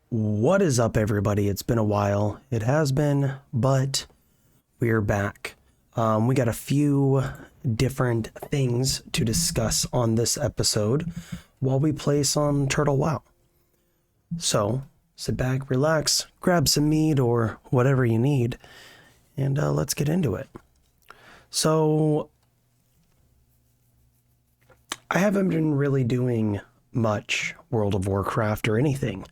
What is up, everybody? It's been a while. It has been, but we're back. We got a few different things to discuss on this episode while we play some Turtle WoW. So, sit back, relax, grab some meat or whatever you need, and let's get into it. So, I haven't been really doing much World of Warcraft or anything.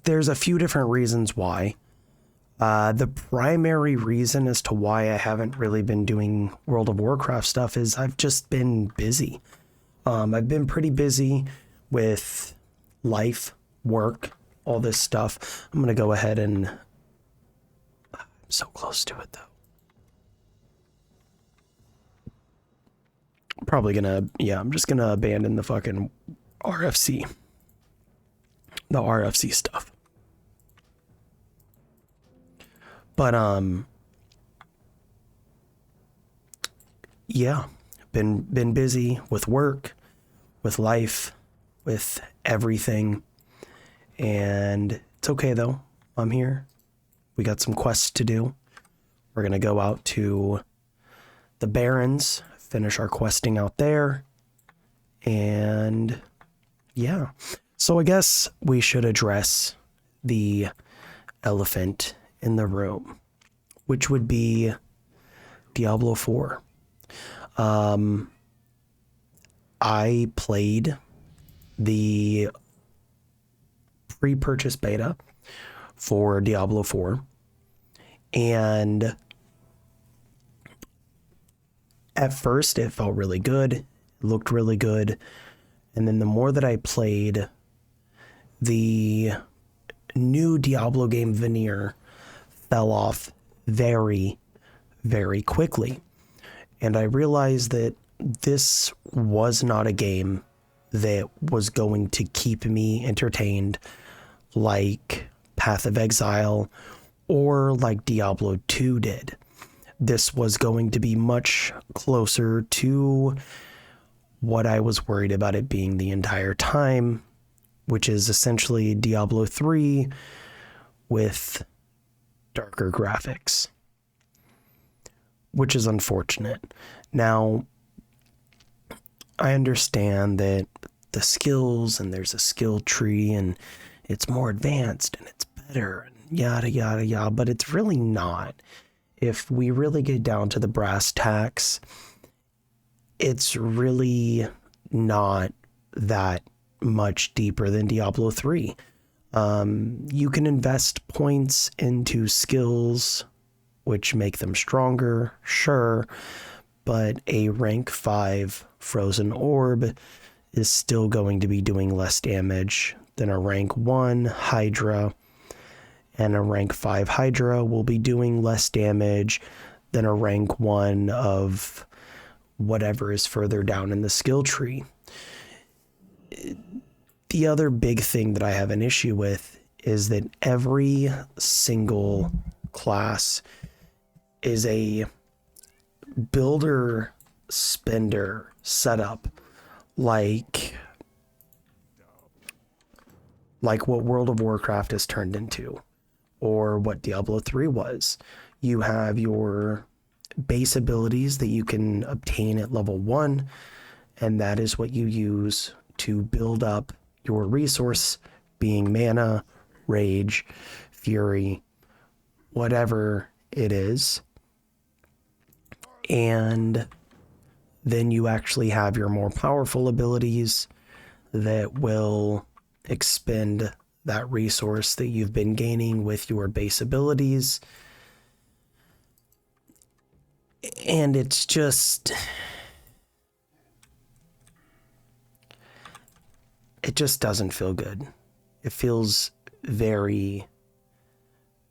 There's a few different reasons why. The primary reason as to why I haven't really been doing World of Warcraft stuff is I've just been busy. I've been pretty busy with life, work, all this stuff. I'm going to go ahead and... I'm so close to it, though. I'm just gonna abandon the fucking RFC. The RFC stuff. But, yeah, been busy with work, with life, with everything. And it's okay, though. I'm here. We got some quests to do. We're gonna go out to the Barrens, finish our questing out there, and yeah. So I guess we should address the elephant in the room, which would be Diablo 4. I played the pre-purchase beta for Diablo 4, and at first, it felt really good, it looked really good, and then the more that I played, the new Diablo game veneer fell off very, very quickly. And I realized that this was not a game that was going to keep me entertained like Path of Exile or like Diablo 2 did. This was going to be much closer to what I was worried about it being the entire time, which is essentially Diablo 3 with darker graphics, which is unfortunate. Now, I understand that the skills, and there's a skill tree, and it's more advanced, and it's better, and yada, yada, yada, but it's really not. If we really get down to the brass tacks, it's really not that much deeper than Diablo 3. You can invest points into skills, which make them stronger, sure, but a rank 5 frozen orb is still going to be doing less damage than a rank 1 Hydra, and a rank 5 Hydra will be doing less damage than a rank 1 of whatever is further down in the skill tree. The other big thing that I have an issue with is that every single class is a builder spender setup like what World of Warcraft has turned into, or what Diablo 3 was. You have your base abilities that you can obtain at level 1, and that is what you use to build up your resource, being mana, rage, fury, whatever it is. And then you actually have your more powerful abilities that will expend that resource that you've been gaining with your base abilities. And it's just... it just doesn't feel good. It feels very,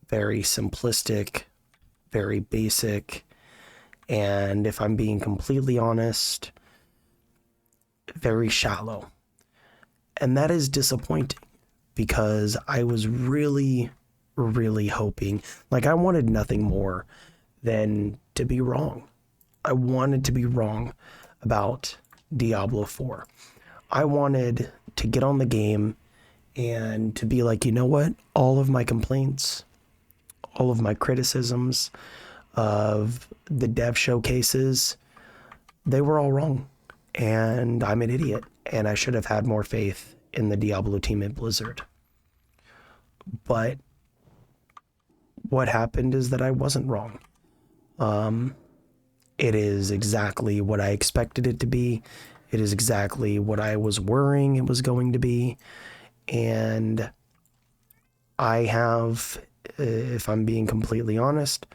very simplistic, very basic, and if I'm being completely honest, very shallow. And that is disappointing, because I was really, really hoping, like, I wanted nothing more than to be wrong. I wanted to be wrong about Diablo 4. I wanted to get on the game and to be like, you know what? All of my complaints, all of my criticisms of the dev showcases, they were all wrong. And I'm an idiot. And I should have had more faith in the Diablo team at Blizzard. But what happened is that I wasn't wrong. It is exactly what I expected it to be. It is exactly what I was worrying it was going to be. And I have, if I'm being completely honest,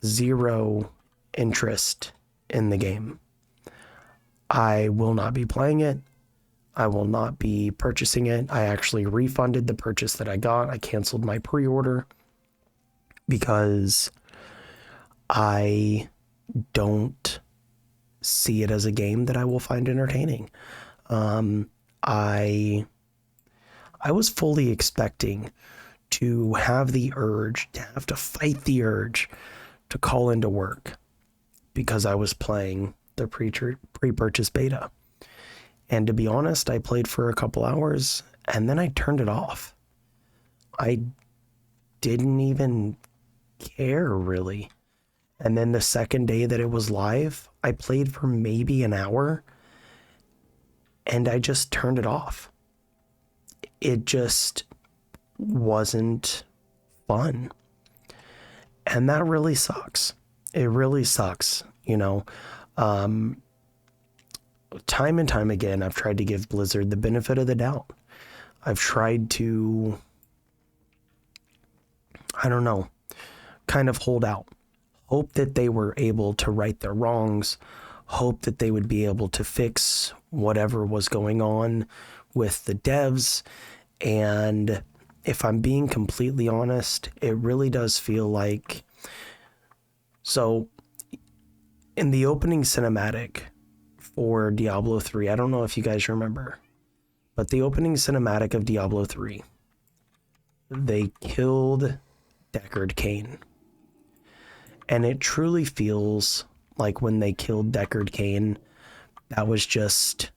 zero interest in the game. I will not be playing it. I will not be purchasing it. I actually refunded the purchase that I got. I canceled my pre-order because I don't see it as a game that I will find entertaining. I was fully expecting to have the urge, to have to fight the urge to call into work because I was playing the pre-purchase beta. And to be honest, I played for a couple hours and then I turned it off. I didn't even care really. And then the second day that it was live, I played for maybe an hour and I just turned it off. It just wasn't fun. And that really sucks. It really sucks, you know. Time and time again, I've tried to give Blizzard the benefit of the doubt. I've tried to, I don't know, kind of hold out. Hope that they were able to right their wrongs. Hope that they would be able to fix whatever was going on with the devs. And if I'm being completely honest, it really does feel like... So, in the opening cinematic for Diablo 3, I don't know if you guys remember, but the opening cinematic of Diablo 3, they killed Deckard Cain. And it truly feels like when they killed Deckard Cain, that was just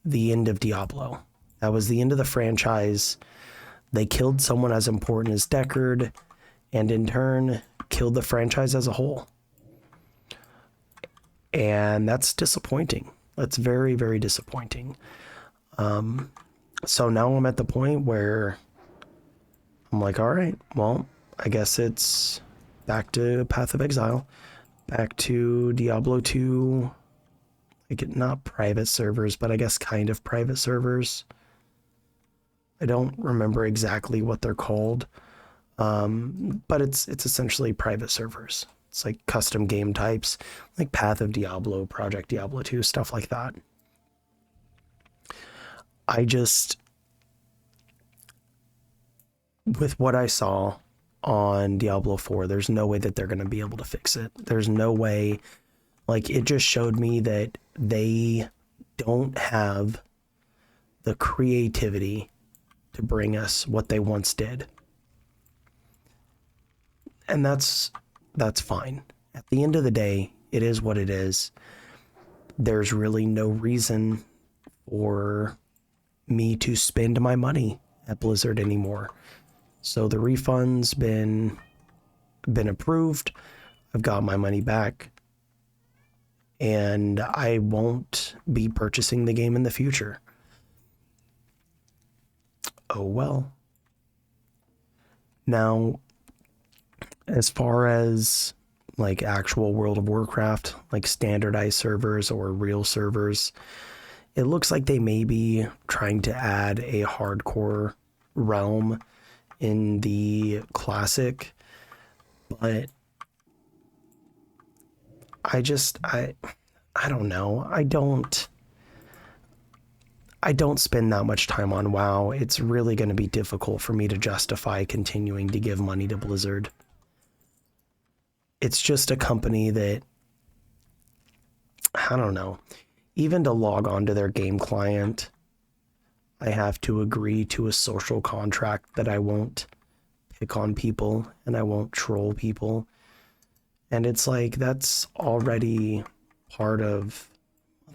the end of Diablo. That was the end of the franchise. They killed someone as important as Deckard, and in turn, killed the franchise as a whole. And that's disappointing. That's very, very disappointing. So now I'm at the point where I'm like, all right, well, I guess it's back to Path of Exile, back to Diablo 2, like not private servers, but I guess kind of private servers. I don't remember exactly what they're called, but it's essentially private servers. It's like custom game types, like Path of Diablo, Project Diablo 2, stuff like that. I just, with what I saw on Diablo 4, there's no way that they're going to be able to fix it. There's no way. Like, it just showed me that they don't have the creativity to bring us what they once did. And that's fine. At the end of the day, it is what it is. There's really no reason for me to spend my money at Blizzard anymore. So the refund's been approved. I've got my money back. And I won't be purchasing the game in the future. Oh well. Now, as far as like actual World of Warcraft, like standardized servers or real servers, it looks like they may be trying to add a hardcore realm in the classic, but I don't know. I don't spend that much time on WoW. It's really going to be difficult for me to justify continuing to give money to Blizzard. It's just a company that, I don't know, even to log on to their game client, I have to agree to a social contract that I won't pick on people and I won't troll people. And it's like, that's already part of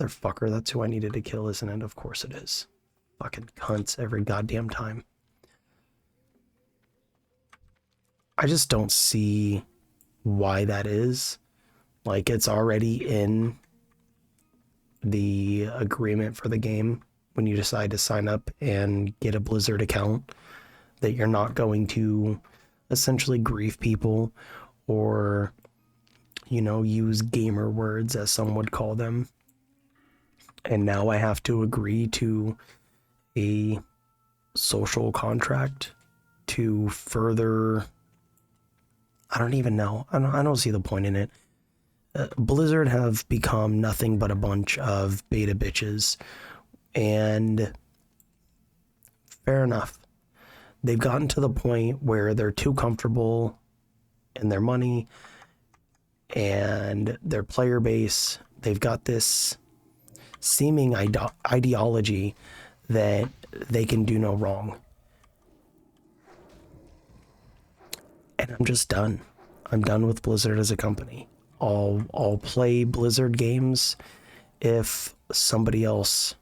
Motherfucker, that's who I needed to kill, isn't it? Of course it is. Fucking cunts every goddamn time. I just don't see why that is. Like, it's already in the agreement for the game when you decide to sign up and get a Blizzard account that you're not going to essentially grieve people or, you know, use gamer words, as some would call them. And now I have to agree to a social contract to further... I don't even know. I don't see the point in it. Blizzard have become nothing but a bunch of beta bitches. And fair enough. They've gotten to the point where they're too comfortable in their money and their player base. They've got this seeming ideology that they can do no wrong. And I'm just done. I'm done with Blizzard as a company. I'll play Blizzard games if somebody else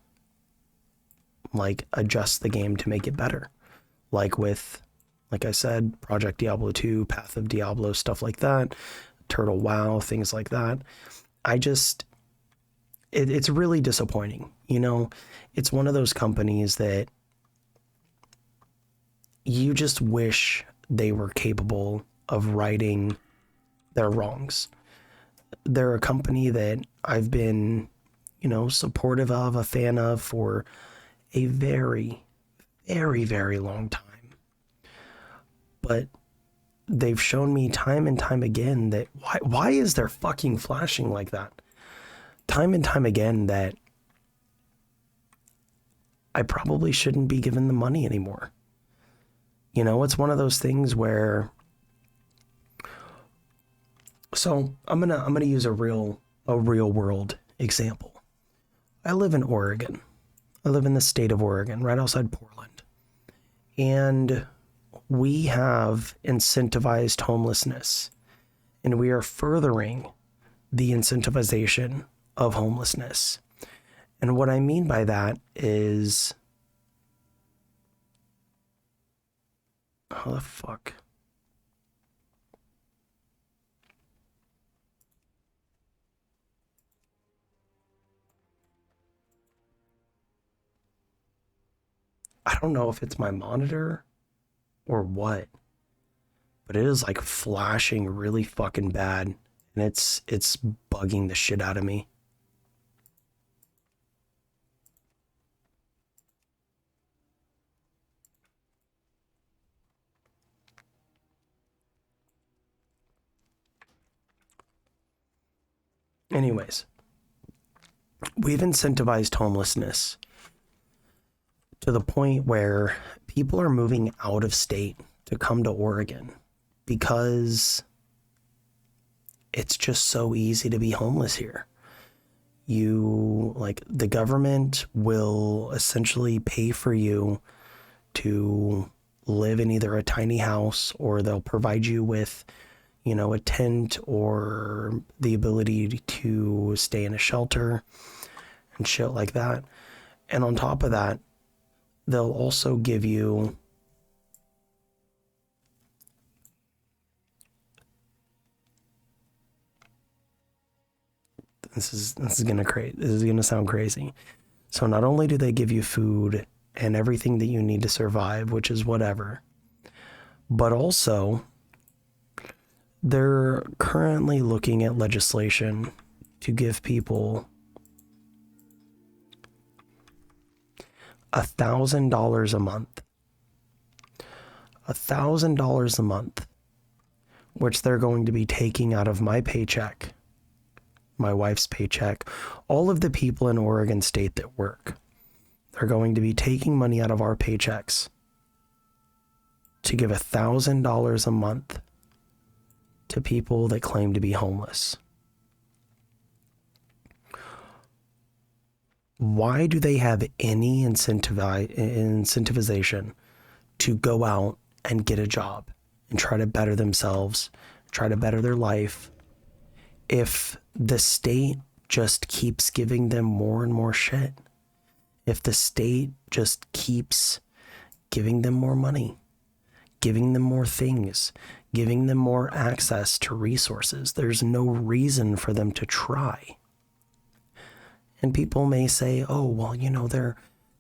like adjusts the game to make it better. Like I said, Project Diablo 2, Path of Diablo, stuff like that, Turtle WoW, things like that. It's really disappointing. You know, it's one of those companies that you just wish they were capable of righting their wrongs. They're a company that I've been, you know, supportive of, a fan of for a very, very, very long time. But they've shown me time and time again that why is there fucking flashing like that? Time and time again that I probably shouldn't be given the money anymore. You know, it's one of those things where... So I'm gonna use a real world example. I live in Oregon. I live in the state of Oregon, right outside Portland. And we have incentivized homelessness, and we are furthering the incentivization of homelessness. And what I mean by that is... Oh, the fuck. I don't know if it's my monitor or what, but it is like flashing really fucking bad, and it's bugging the shit out of me. Anyways, we've incentivized homelessness to the point where people are moving out of state to come to Oregon because it's just so easy to be homeless here. The government will essentially pay for you to live in either a tiny house, or they'll provide you with, you know, a tent or the ability to stay in a shelter and shit like that. And on top of that, they'll also give you this is gonna sound crazy. So not only do they give you food and everything that you need to survive, which is whatever, but also they're currently looking at legislation to give people $1,000 a month. $1,000 a month, which they're going to be taking out of my paycheck, my wife's paycheck, all of the people in Oregon State that work. They're going to be taking money out of our paychecks to give $1,000 a month to people that claim to be homeless. Why do they have any incentivization to go out and get a job and try to better themselves, try to better their life, if the state just keeps giving them more and more shit, if the state just keeps giving them more money, giving them more things, giving them more access to resources, there's no reason for them to try. And people may say, oh, well,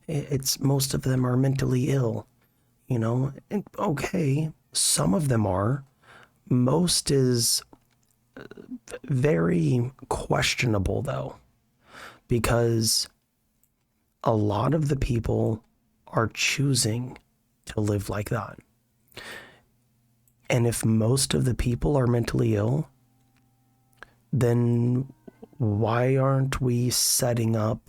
it's most of them are mentally ill, and okay, some of them are. Most is very questionable, though, because a lot of the people are choosing to live like that. And if most of the people are mentally ill, then why aren't we setting up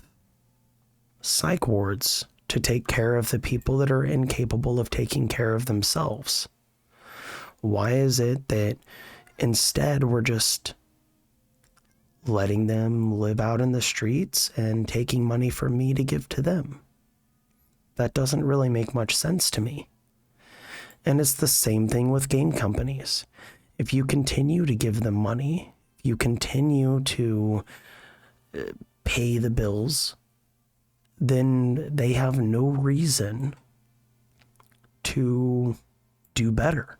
psych wards to take care of the people that are incapable of taking care of themselves? Why is it that instead we're just letting them live out in the streets and taking money from me to give to them? That doesn't really make much sense to me. And it's the same thing with game companies. If you continue to give them money, you continue to pay the bills, then they have no reason to do better.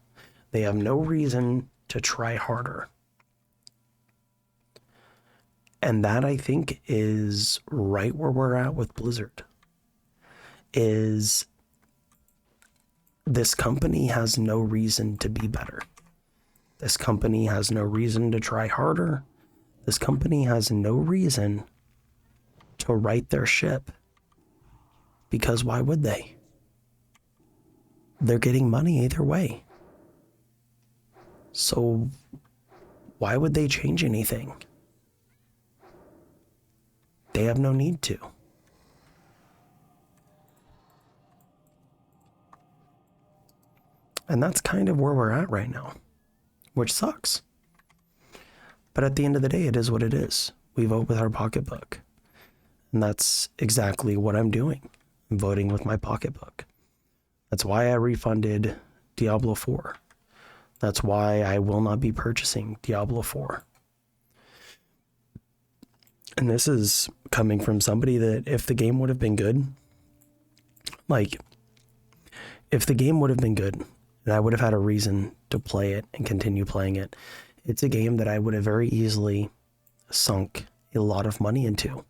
They have no reason to try harder. And that, I think, is right where we're at with Blizzard. Is this company has no reason to be better. This company has no reason to try harder. This company has no reason to right their ship. Because why would they? They're getting money either way. So why would they change anything? They have no need to. And that's kind of where we're at right now, which sucks. But at the end of the day, it is what it is. We vote with our pocketbook. And that's exactly what I'm doing. I'm voting with my pocketbook. That's why I refunded Diablo 4. That's why I will not be purchasing Diablo 4. And this is coming from somebody that if the game would have been good, if the game would have been good, and I would have had a reason to play it and continue playing it, it's a game that I would have very easily sunk a lot of money into.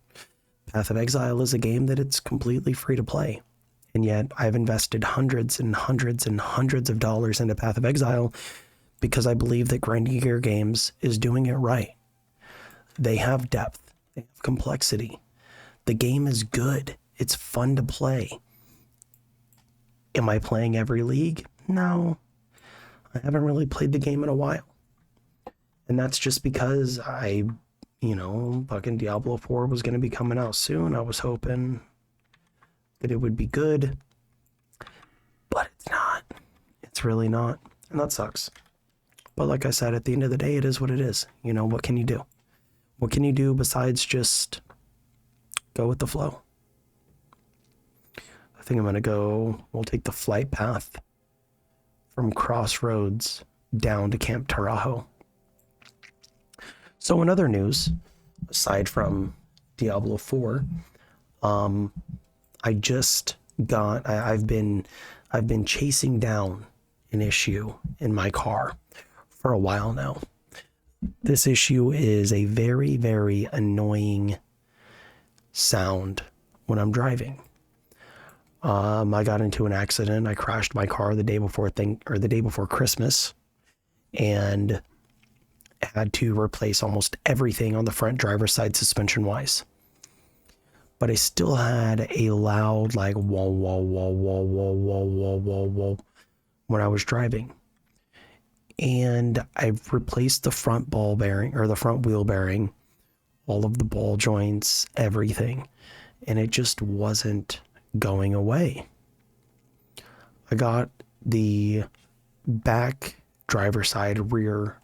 Path of Exile is a game that it's completely free to play. And yet I've invested hundreds and hundreds and hundreds of dollars into Path of Exile because I believe that Grinding Gear Games is doing it right. They have depth. They have complexity. The game is good. It's fun to play. Am I playing every league? No. I haven't really played the game in a while. And that's just because fucking Diablo 4 was going to be coming out soon. I was hoping that it would be good. But it's not. It's really not. And that sucks. But like I said, at the end of the day, it is what it is. What can you do? What can you do besides just go with the flow? I think I'm going to we'll take the flight path from Crossroads down to Camp Tarajo. So in other news, aside from Diablo 4, I've been chasing down an issue in my car for a while now. This issue is a very, very annoying sound when I'm driving. I got into an accident. I crashed my car the day before Christmas, and had to replace almost everything on the front driver's side suspension wise. But I still had a loud whoa, whoa, whoa, whoa, whoa, whoa, whoa, whoa, whoa when I was driving. And I've replaced the front ball bearing or the front wheel bearing, all of the ball joints, everything. And it just wasn't going away. I got the back driver side rear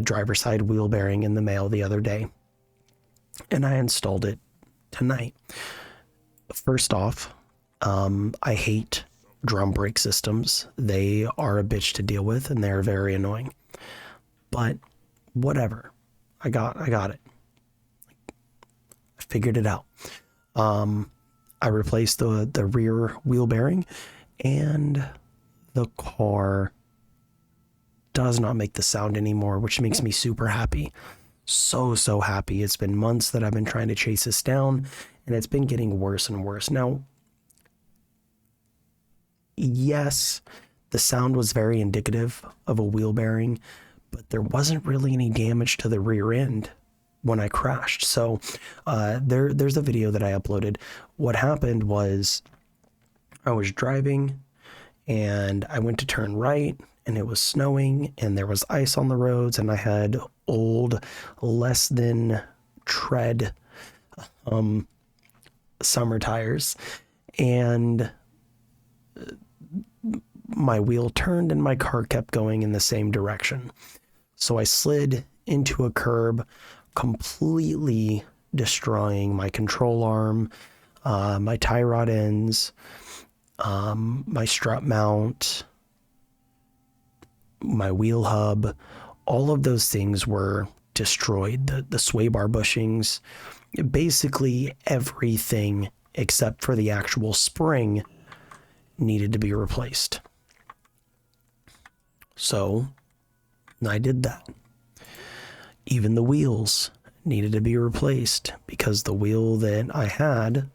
driver side wheel bearing in the mail the other day, and I installed it tonight. First off, I hate drum brake systems. They are a bitch to deal with, and they're very annoying. But whatever, I got it. figured it out. I replaced the rear wheel bearing, and the car does not make the sound anymore, which makes me super happy. So happy. It's been months that I've been trying to chase this down, and it's been getting worse and worse. Now, yes, the sound was very indicative of a wheel bearing, but there wasn't really any damage to the rear end when I crashed. So there's a video that I uploaded. What happened was I was driving and I went to turn right, and it was snowing and there was ice on the roads, and I had old, less than tread summer tires, and my wheel turned and my car kept going in the same direction. So I slid into a curb, completely destroying my control arm, my tie rod ends, my strut mount, my wheel hub. All of those things were destroyed. The sway bar bushings, basically everything except for the actual spring needed to be replaced. So I did that. Even the wheels needed to be replaced because the wheel that I had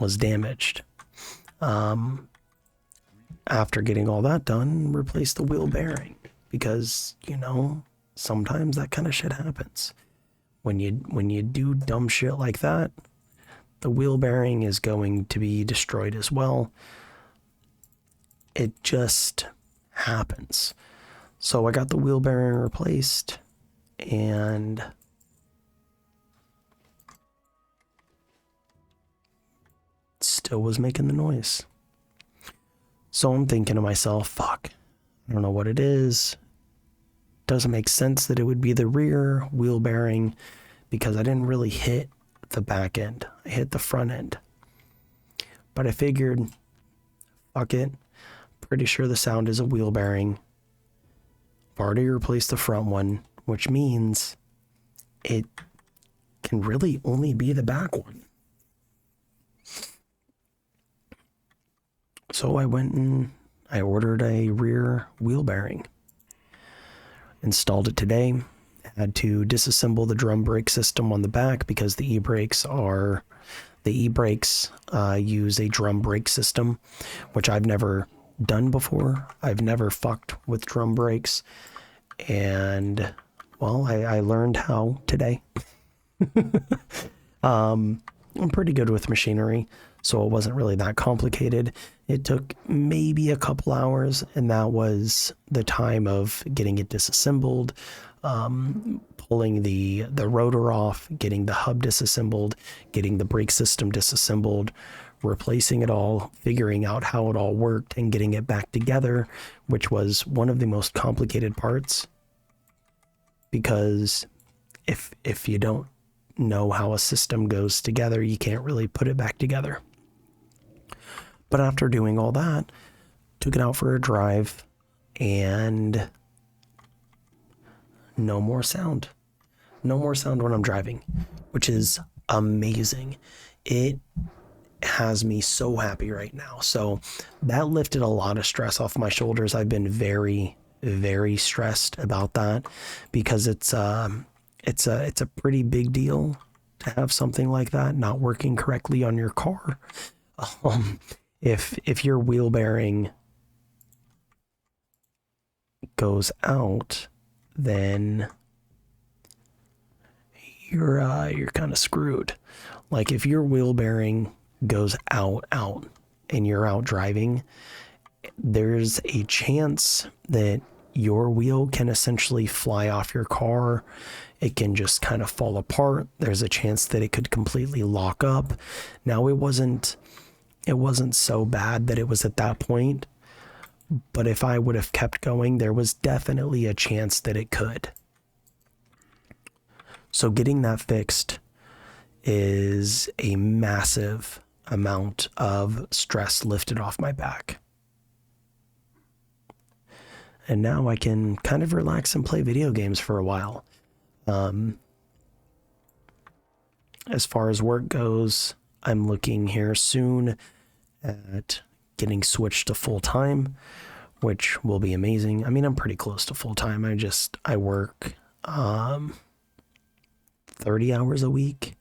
was damaged. After getting all that done, replaced the wheel bearing because, you know, sometimes that kind of shit happens. When you do dumb shit like that, the wheel bearing is going to be destroyed as well. It just happens. So I got the wheel bearing replaced, and still was making the noise. So I'm thinking to myself, fuck, I don't know what it is. Doesn't make sense that it would be the rear wheel bearing because I didn't really hit the back end. I hit the front end. But I figured, fuck it. Pretty sure the sound is a wheel bearing. I've already replaced the front one, which means it can really only be the back one. So I went and I ordered a rear wheel bearing. Installed it today. Had to disassemble the drum brake system on the back because the e-brakes use a drum brake system, which I've never done before. I've never fucked with drum brakes, and well, I learned how today. I'm pretty good with machinery, so it wasn't really that complicated. It took maybe a couple hours, and that was the time of getting it disassembled, pulling the rotor off, getting the hub disassembled, getting the brake system disassembled, replacing it all, figuring out how it all worked, and getting it back together, which was one of the most complicated parts. Because if you don't know how a system goes together, you can't really put it back together. But after doing all that, took it out for a drive, and no more sound. No more sound when I'm driving, which is amazing. It has me so happy right now. So that lifted a lot of stress off my shoulders. I've been very, very stressed about that because it's a pretty big deal to have something like that not working correctly on your car. If your wheel bearing goes out, then you're kind of screwed. Like if your wheel bearing goes out and you're out driving, there's a chance that your wheel can essentially fly off your car. It can just kind of fall apart. There's a chance that it could completely lock up. Now it wasn't so bad that it was at that point, but if I would have kept going, there was definitely a chance that it could. So getting that fixed is a massive amount of stress lifted off my back. And now I can kind of relax and play video games for a while. As far as work goes, I'm looking here soon at getting switched to full time, which will be amazing. I mean, I'm pretty close to full time. I work 30 hours a week,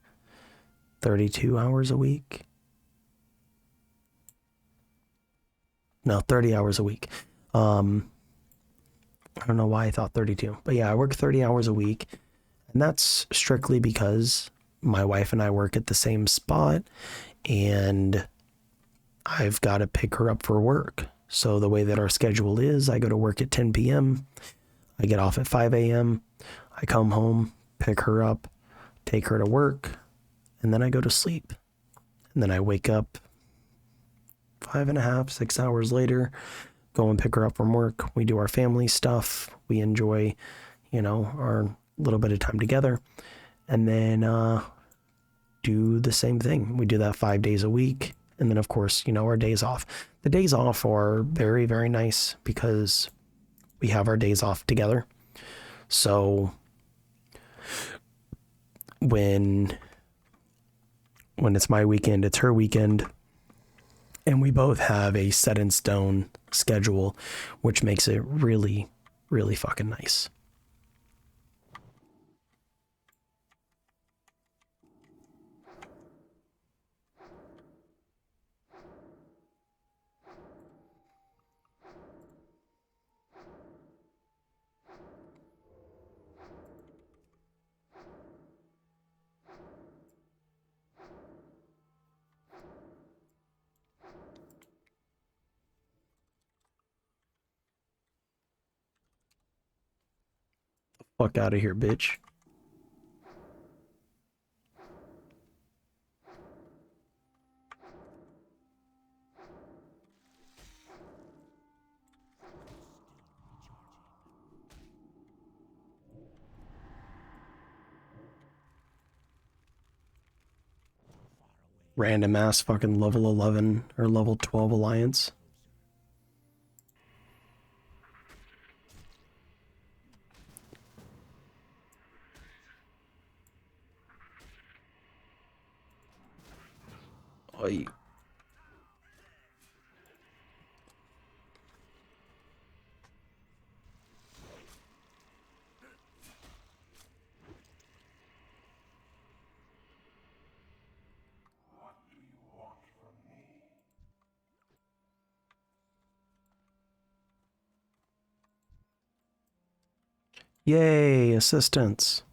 32 hours a week. No, 30 hours a week. I don't know why I thought 32, but yeah, I work 30 hours a week, and that's strictly because my wife and I work at the same spot, and I've got to pick her up for work. So the way that our schedule is, I go to work at 10 p.m., I get off at 5 a.m., I come home, pick her up, take her to work, and then I go to sleep. And then I wake up 5.5, 6 hours later, go and pick her up from work. We do our family stuff. We enjoy, our little bit of time together. And then do the same thing. We do that 5 days a week. And then, of course, our days off. The days off are very, very nice because we have our days off together. So when it's my weekend, it's her weekend. And we both have a set in stone schedule, which makes it really, really fucking nice. Fuck out of here, bitch. Random ass fucking level 11 or level 12 alliance. Oi. Yay, assistance.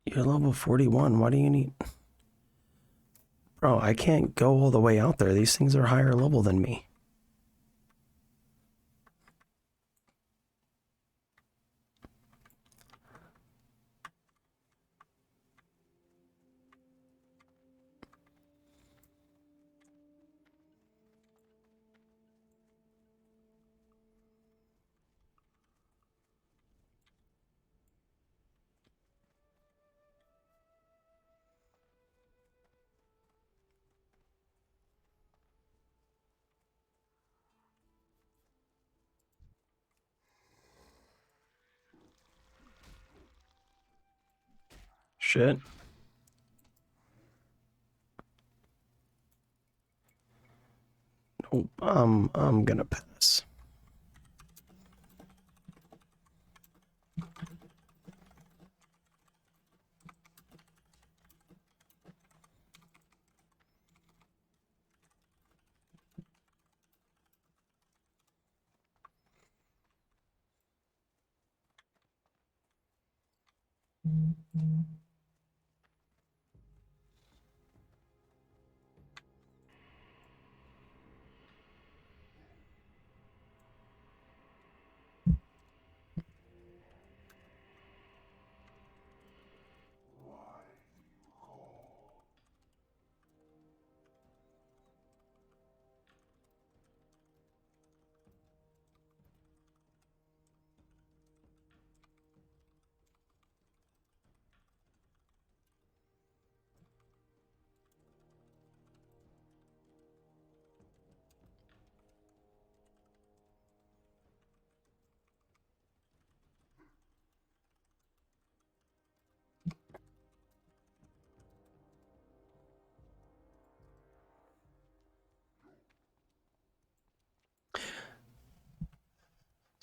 You're level 41. Why do you need... Bro, I can't go all the way out there. These things are higher level than me. Shit. Nope. I'm gonna pass.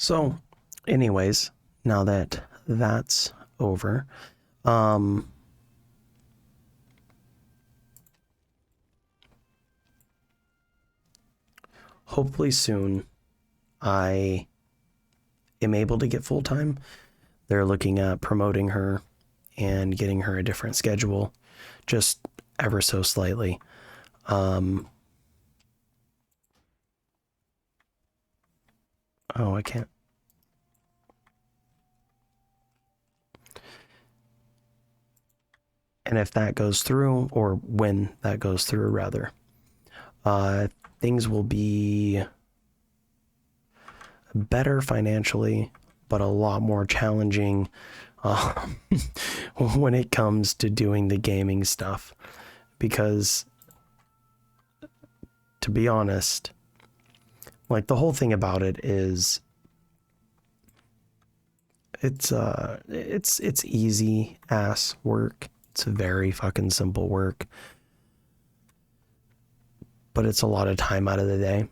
So, anyways, now that that's over, um, hopefully soon I am able to get full-time. They're looking at promoting her and getting her a different schedule, just ever so slightly. Oh, I can't. And if that goes through, or when that goes through, rather, things will be better financially, but a lot more challenging uh, when it comes to doing the gaming stuff. Because, to be honest, like, the whole thing about it is it's easy ass work. It's very fucking simple work, but it's a lot of time out of the day.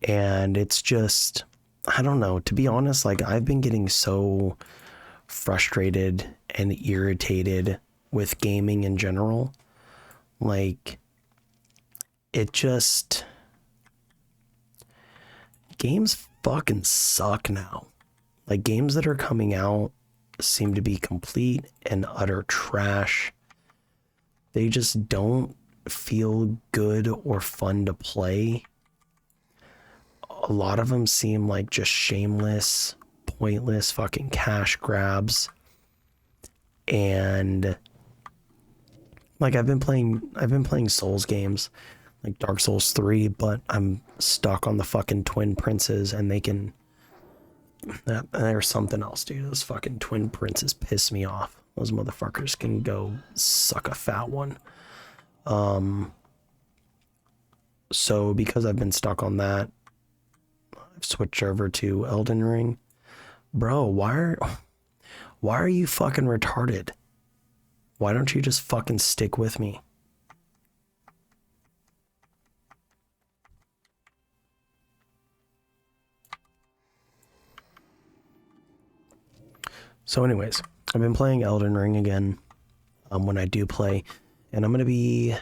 And it's just, I don't know, to be honest, like, I've been getting so frustrated and irritated with gaming in general. Like, it just, games fucking suck now. Like, games that are coming out seem to be complete and utter trash. They just don't feel good or fun to play. A lot of them seem like just shameless, pointless fucking cash grabs. And like, I've been playing Souls games, like Dark Souls 3, but I'm stuck on the fucking twin princes, and there's something else, dude. Those fucking twin princes piss me off. Those motherfuckers can go suck a fat one. So because I've been stuck on that, I've switched over to Elden Ring. Bro, why are you fucking retarded? Why don't you just fucking stick with me? So anyways, I've been playing Elden Ring again when I do play, and I'm going to be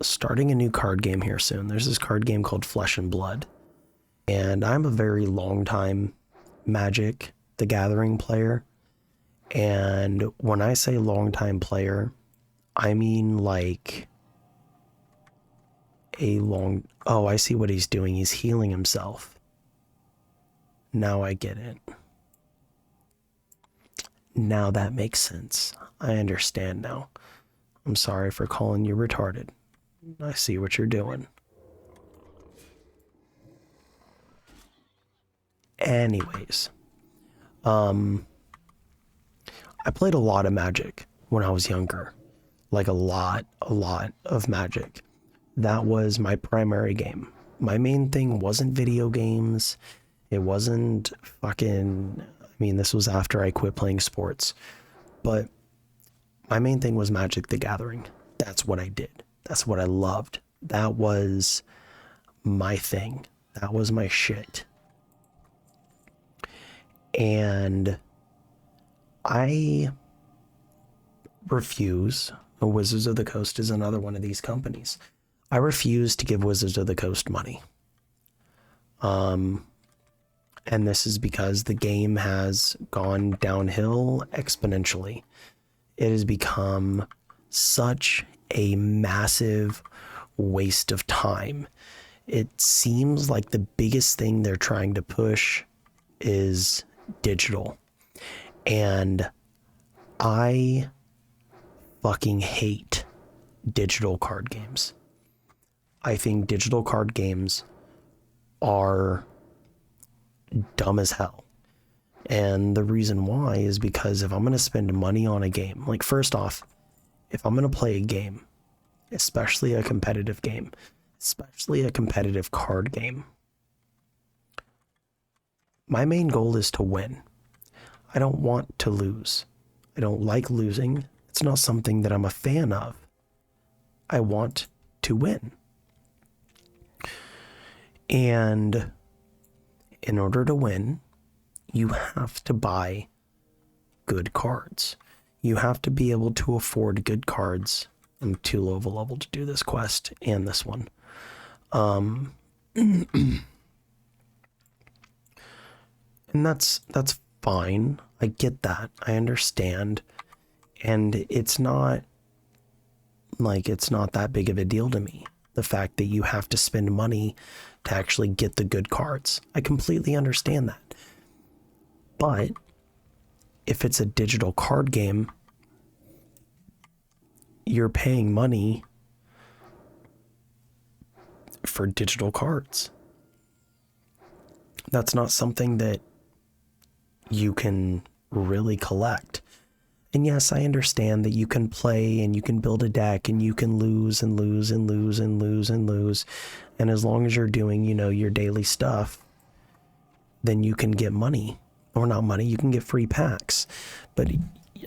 starting a new card game here soon. There's this card game called Flesh and Blood, and I'm a very long time Magic the Gathering player, and when I say long time player, I mean like oh, I see what he's doing. He's healing himself. Now I get it. Now that makes sense. I understand now. I'm sorry for calling you retarded. I see what you're doing. Anyways, I played a lot of Magic when I was younger. Like a lot of Magic. That was my primary game. My main thing wasn't video games. It wasn't fucking, I mean, this was after I quit playing sports. But my main thing was Magic the Gathering. That's what I did. That's what I loved. That was my thing. That was my shit. And I refuse. Wizards of the Coast is another one of these companies. I refuse to give Wizards of the Coast money. And this is because the game has gone downhill exponentially. It has become such a massive waste of time. It seems like the biggest thing they're trying to push is digital. And I fucking hate digital card games. I think digital card games are dumb as hell. And the reason why is because if I'm going to spend money on a game, like, first off, if I'm going to play a game, especially a competitive game, especially a competitive card game, my main goal is to win. I don't want to lose. I don't like losing. It's not something that I'm a fan of. I want to win. And in order to win, you have to buy good cards. You have to be able to afford good cards. I'm too low of a level to do this quest and this one. And that's fine. I get that. I understand. And it's not that big of a deal to me. The fact that you have to spend money to actually get the good cards. I completely understand that. But if it's a digital card game, you're paying money for digital cards. That's not something that you can really collect. And yes, I understand that you can play and you can build a deck and you can lose and lose and lose and lose and lose. And as long as you're doing, your daily stuff, then you can get money. Or not money, you can get free packs. But,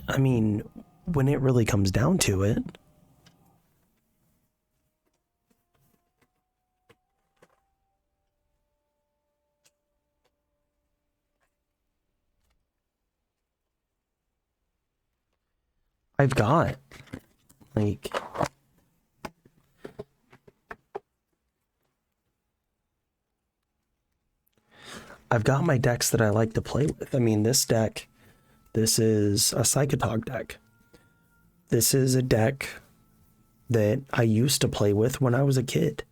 I mean, when it really comes down to it, I've got my decks that I like to play with. I mean, this is a Psychotog deck. This is a deck that I used to play with when I was a kid.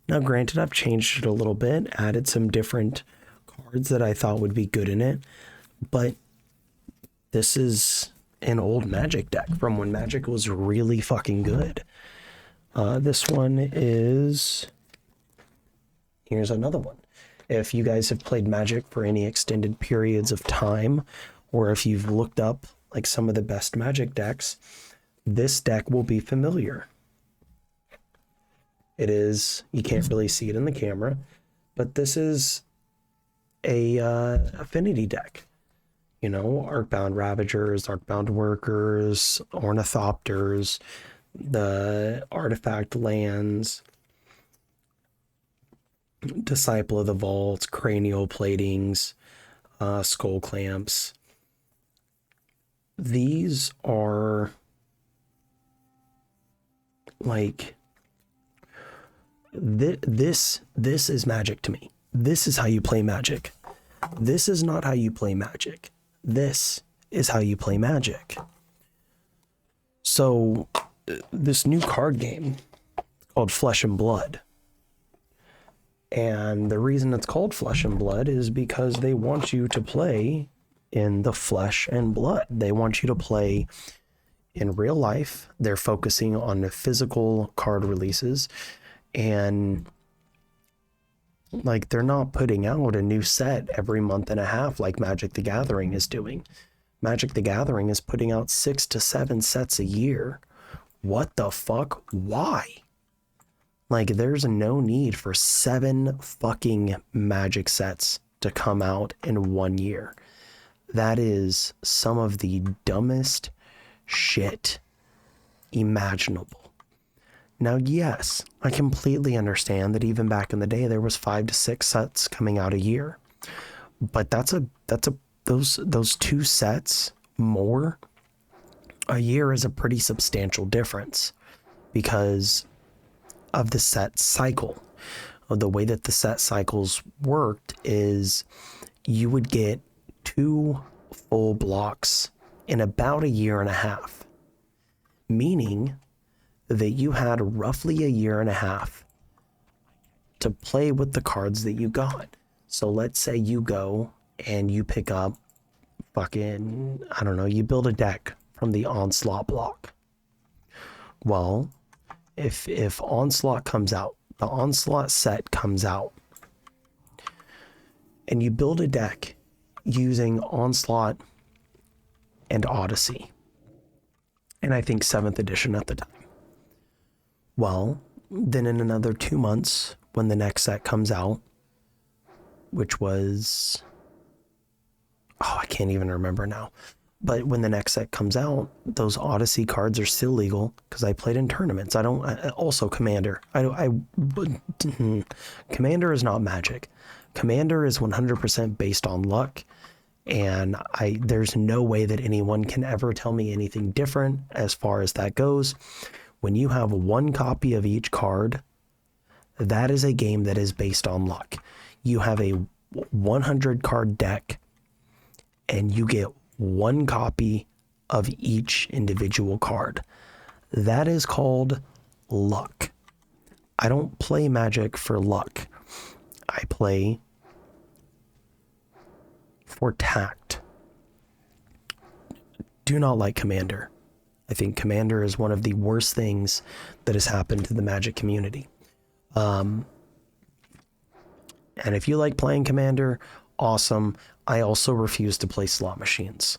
Now, granted, I've changed it a little bit, added some different cards that I thought would be good in it, but this is an old Magic deck from when Magic was really fucking good. This one is... Here's another one. If you guys have played Magic for any extended periods of time, or if you've looked up like some of the best Magic decks, this deck will be familiar. It is, you can't really see it in the camera, but this is a affinity deck. Arcbound Ravagers, Arcbound Workers, Ornithopters, the Artifact Lands, Disciple of the Vaults, Cranial Platings, Skull Clamps. These are this is Magic to me. This is how you play Magic. This is not how you play Magic. This is how you play Magic. So, this new card game called Flesh and Blood. And the reason it's called Flesh and Blood is because they want you to play in the flesh and blood. They want you to play in real life. They're focusing on the physical card releases. And they're not putting out a new set every month and a half like Magic the Gathering is doing. Magic the Gathering is putting out 6 to 7 sets a year. What the fuck? Why? There's no need for 7 fucking Magic sets to come out in 1 year. That is some of the dumbest shit imaginable. Now, yes, I completely understand that even back in the day, there was 5 to 6 sets coming out a year. But those 2 sets more a year is a pretty substantial difference because of the set cycle. The way that the set cycles worked is you would get 2 full blocks in about a year and a half, meaning that you had roughly a year and a half to play with the cards that you got. So let's say you go and you pick up you build a deck from the Onslaught block. Well, if Onslaught comes out, the Onslaught set comes out, and you build a deck using Onslaught and Odyssey, and I think 7th edition at the time. Well, then in another 2 months, when the next set comes out, which was... I can't even remember now. But when the next set comes out, those Odyssey cards are still legal because I played in tournaments. Also Commander. Commander is not Magic. Commander is 100% based on luck, and there's no way that anyone can ever tell me anything different as far as that goes. When you have one copy of each card, that is a game that is based on luck. You have a 100 card deck, and you get one copy of each individual card. That is called luck. I don't play Magic for luck. I play for tact. Do not like Commander. I think Commander is one of the worst things that has happened to the Magic community. And if you like playing Commander, awesome. I also refuse to play slot machines.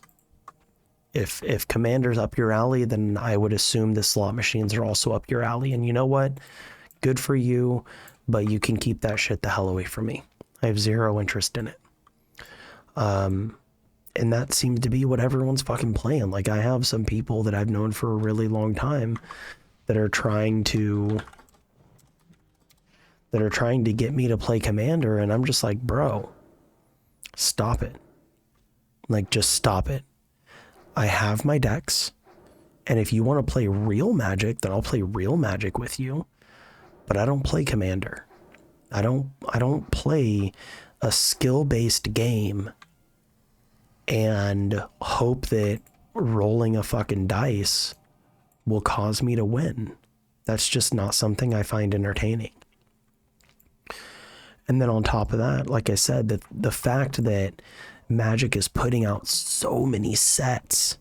If Commander's up your alley, then I would assume the slot machines are also up your alley. And you know what? Good for you, but you can keep that shit the hell away from me. I have zero interest in it. And that seems to be what everyone's fucking playing. Like, I have some people that I've known for a really long time that are trying to get me to play Commander, and I'm just like, bro, stop it. Like, just stop it. I have my decks, and if you want to play real Magic, then I'll play real Magic with you, but I don't play Commander. I don't play a skill-based game and hope that rolling a fucking dice will cause me to win. That's just not something I find entertaining. And then on top of that, like I said, the fact that Magic is putting out so many sets,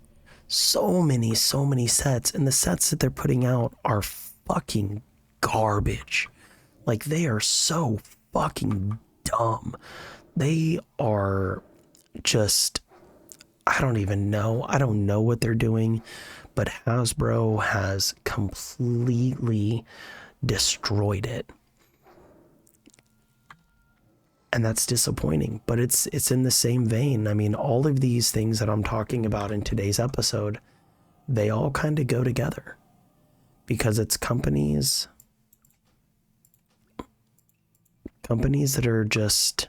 so many sets, and the sets that they're putting out are fucking garbage. Like, they are so fucking dumb. They are just, I don't even know. I don't know what they're doing, but Hasbro has completely destroyed it. And that's disappointing, but it's in the same vein. I mean, all of these things that I'm talking about in today's episode, they all kind of go together because it's companies that are just,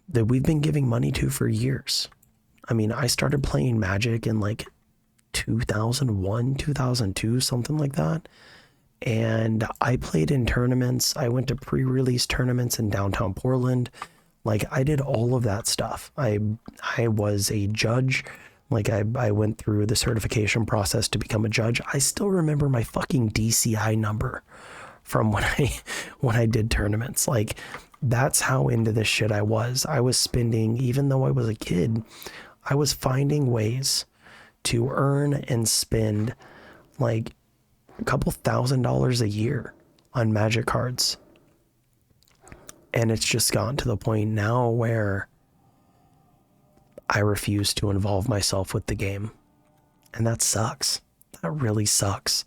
that we've been giving money to for years. I mean, I started playing Magic in like 2001, 2002, something like that. And I played in tournaments. I went to pre-release tournaments in downtown Portland. Like, I did all of that stuff. I was a judge. Like, I went through the certification process to become a judge. I still remember my fucking DCI number from when I did tournaments. Like, that's how into this shit I was. I was spending, even though I was a kid, I was finding ways to earn and spend like a couple $1,000s a year on Magic cards. And it's just gotten to the point now where I refuse to involve myself with the game. And that sucks. That really sucks.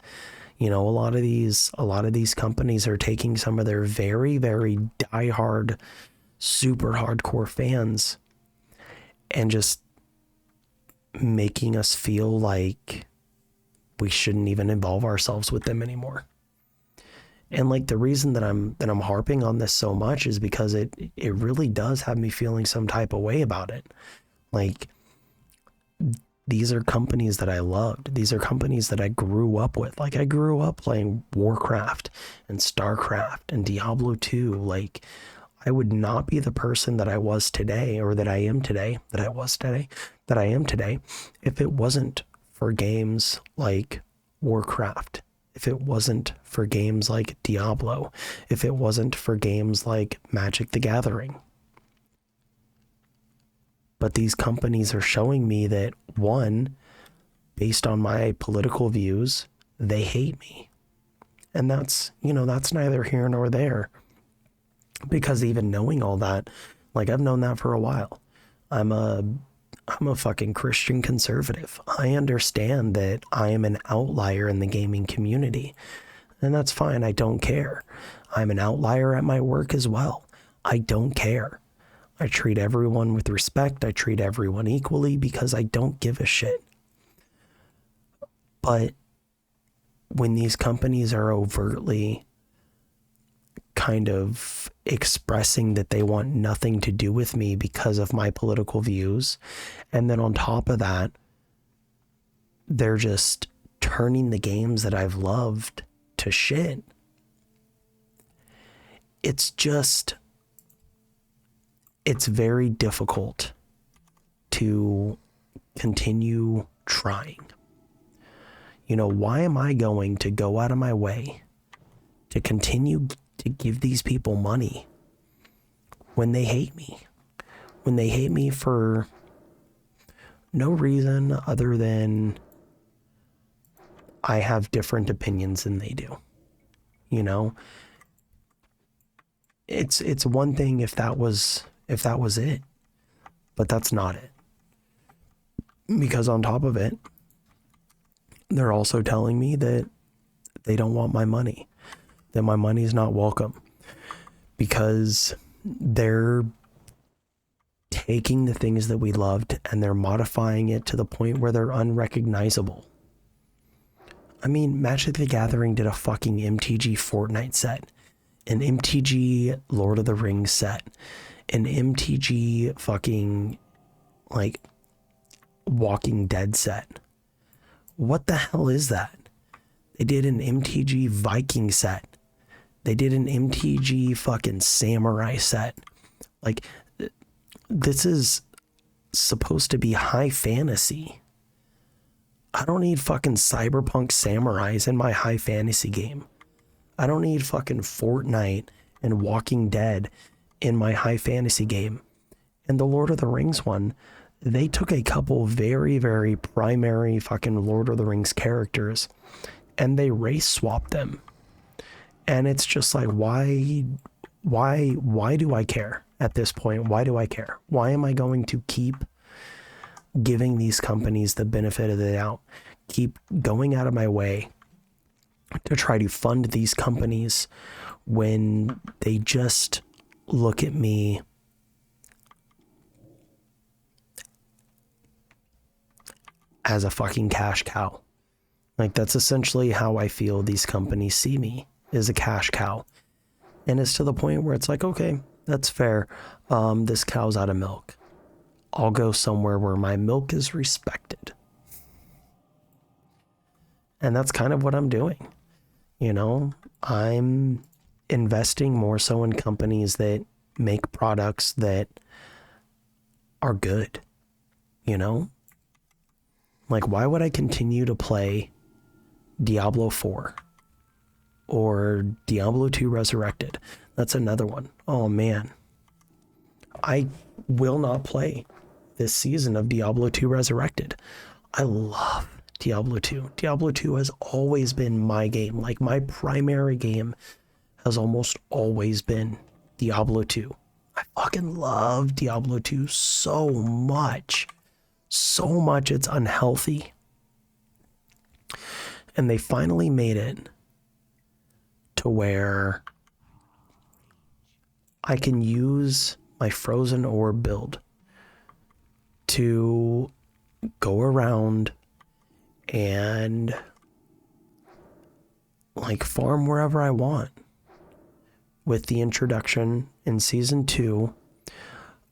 You know, a lot of these companies are taking some of their very, very diehard, super hardcore fans and just making us feel like we shouldn't even involve ourselves with them anymore. And like, the reason that I'm harping on this so much is because it really does have me feeling some type of way about it. Like, these are companies that I loved. These are companies that I grew up with. Like, I grew up playing Warcraft and StarCraft and Diablo 2. Like, I would not be the person that I was today, or that I am today, that I am today, if it wasn't for games like Warcraft, if it wasn't for games like Diablo, if it wasn't for games like Magic the Gathering. But these companies are showing me that, one, based on my political views, they hate me. And that's, you know, that's neither here nor there. Because even knowing all that, like, I've known that for a while. I'm a fucking Christian conservative. I understand that I am an outlier in the gaming community, and that's fine. I don't care. I'm an outlier at my work as well. I don't care. I treat everyone with respect. I treat everyone equally because I don't give a shit. But when these companies are overtly kind of expressing that they want nothing to do with me because of my political views. And then on top of that, they're just turning the games that I've loved to shit. It's very difficult to continue trying. You know, why am I going to go out of my way to continue to give these people money when they hate me? When they hate me for no reason other than I have different opinions than they do. You know? It's one thing if that was it, but that's not it. Because on top of it, they're also telling me that they don't want my money, that my money is not welcome, because they're taking the things that we loved and they're modifying it to the point where they're unrecognizable. I mean, Magic the Gathering did a fucking MTG Fortnite set, an MTG Lord of the Rings set, an MTG fucking, like, Walking Dead set. What the hell is that? They did an MTG Viking set. They did an MTG fucking Samurai set. Like, this is supposed to be high fantasy. I don't need fucking cyberpunk samurais in my high fantasy game. I don't need fucking Fortnite and Walking Dead in my high fantasy game. And the Lord of the Rings one, they took a couple very, very primary fucking Lord of the Rings characters and they race swapped them. And it's just like, why do I care at this point? Why do I care? Why am I going to keep giving these companies the benefit of the doubt? Keep going out of my way to try to fund these companies when they just look at me as a fucking cash cow. Like, that's essentially how I feel these companies see me, is a cash cow. And it's to the point where it's like, okay, that's fair. This cow's out of milk. I'll go somewhere where my milk is respected. And that's kind of what I'm doing. You know, I'm investing more so in companies that make products that are good. You know? Like, why would I continue to play Diablo 4 or Diablo 2 Resurrected? That's another one. Oh man. I will not play this season of Diablo 2 Resurrected. I love Diablo 2. Diablo 2 has always been my game. Like, my primary game has almost always been Diablo 2. I fucking love Diablo 2 so much. So much it's unhealthy. And they finally made it to where I can use my Frozen Orb build to go around and like farm wherever I want, with the introduction in season 2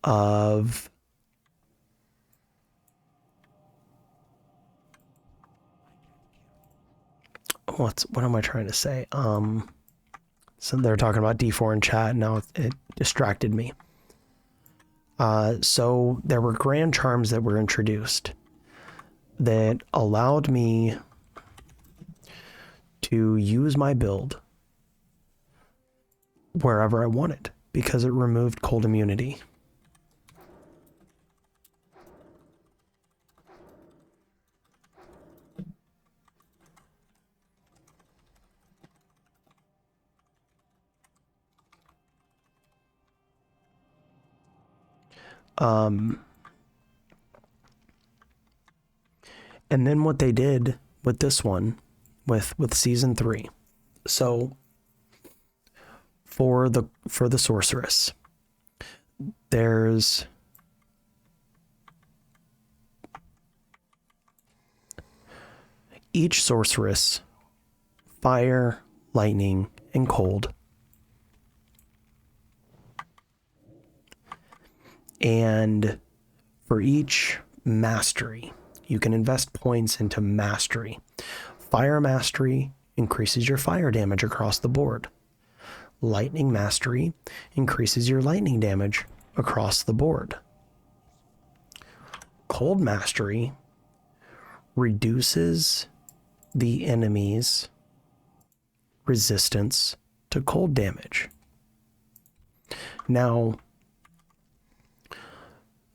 of what am I trying to say? So they're talking about D4 in chat. Now it distracted me. So there were grand charms that were introduced that allowed me to use my build wherever I wanted because it removed cold immunity. And then what they did with this one, with season 3. So for the sorceress, there's each sorceress, fire, lightning, and cold, And for each mastery, you can invest points into mastery. Fire mastery increases your fire damage across the board. Lightning mastery increases your lightning damage across the board. Cold mastery reduces the enemy's resistance to cold damage. Now,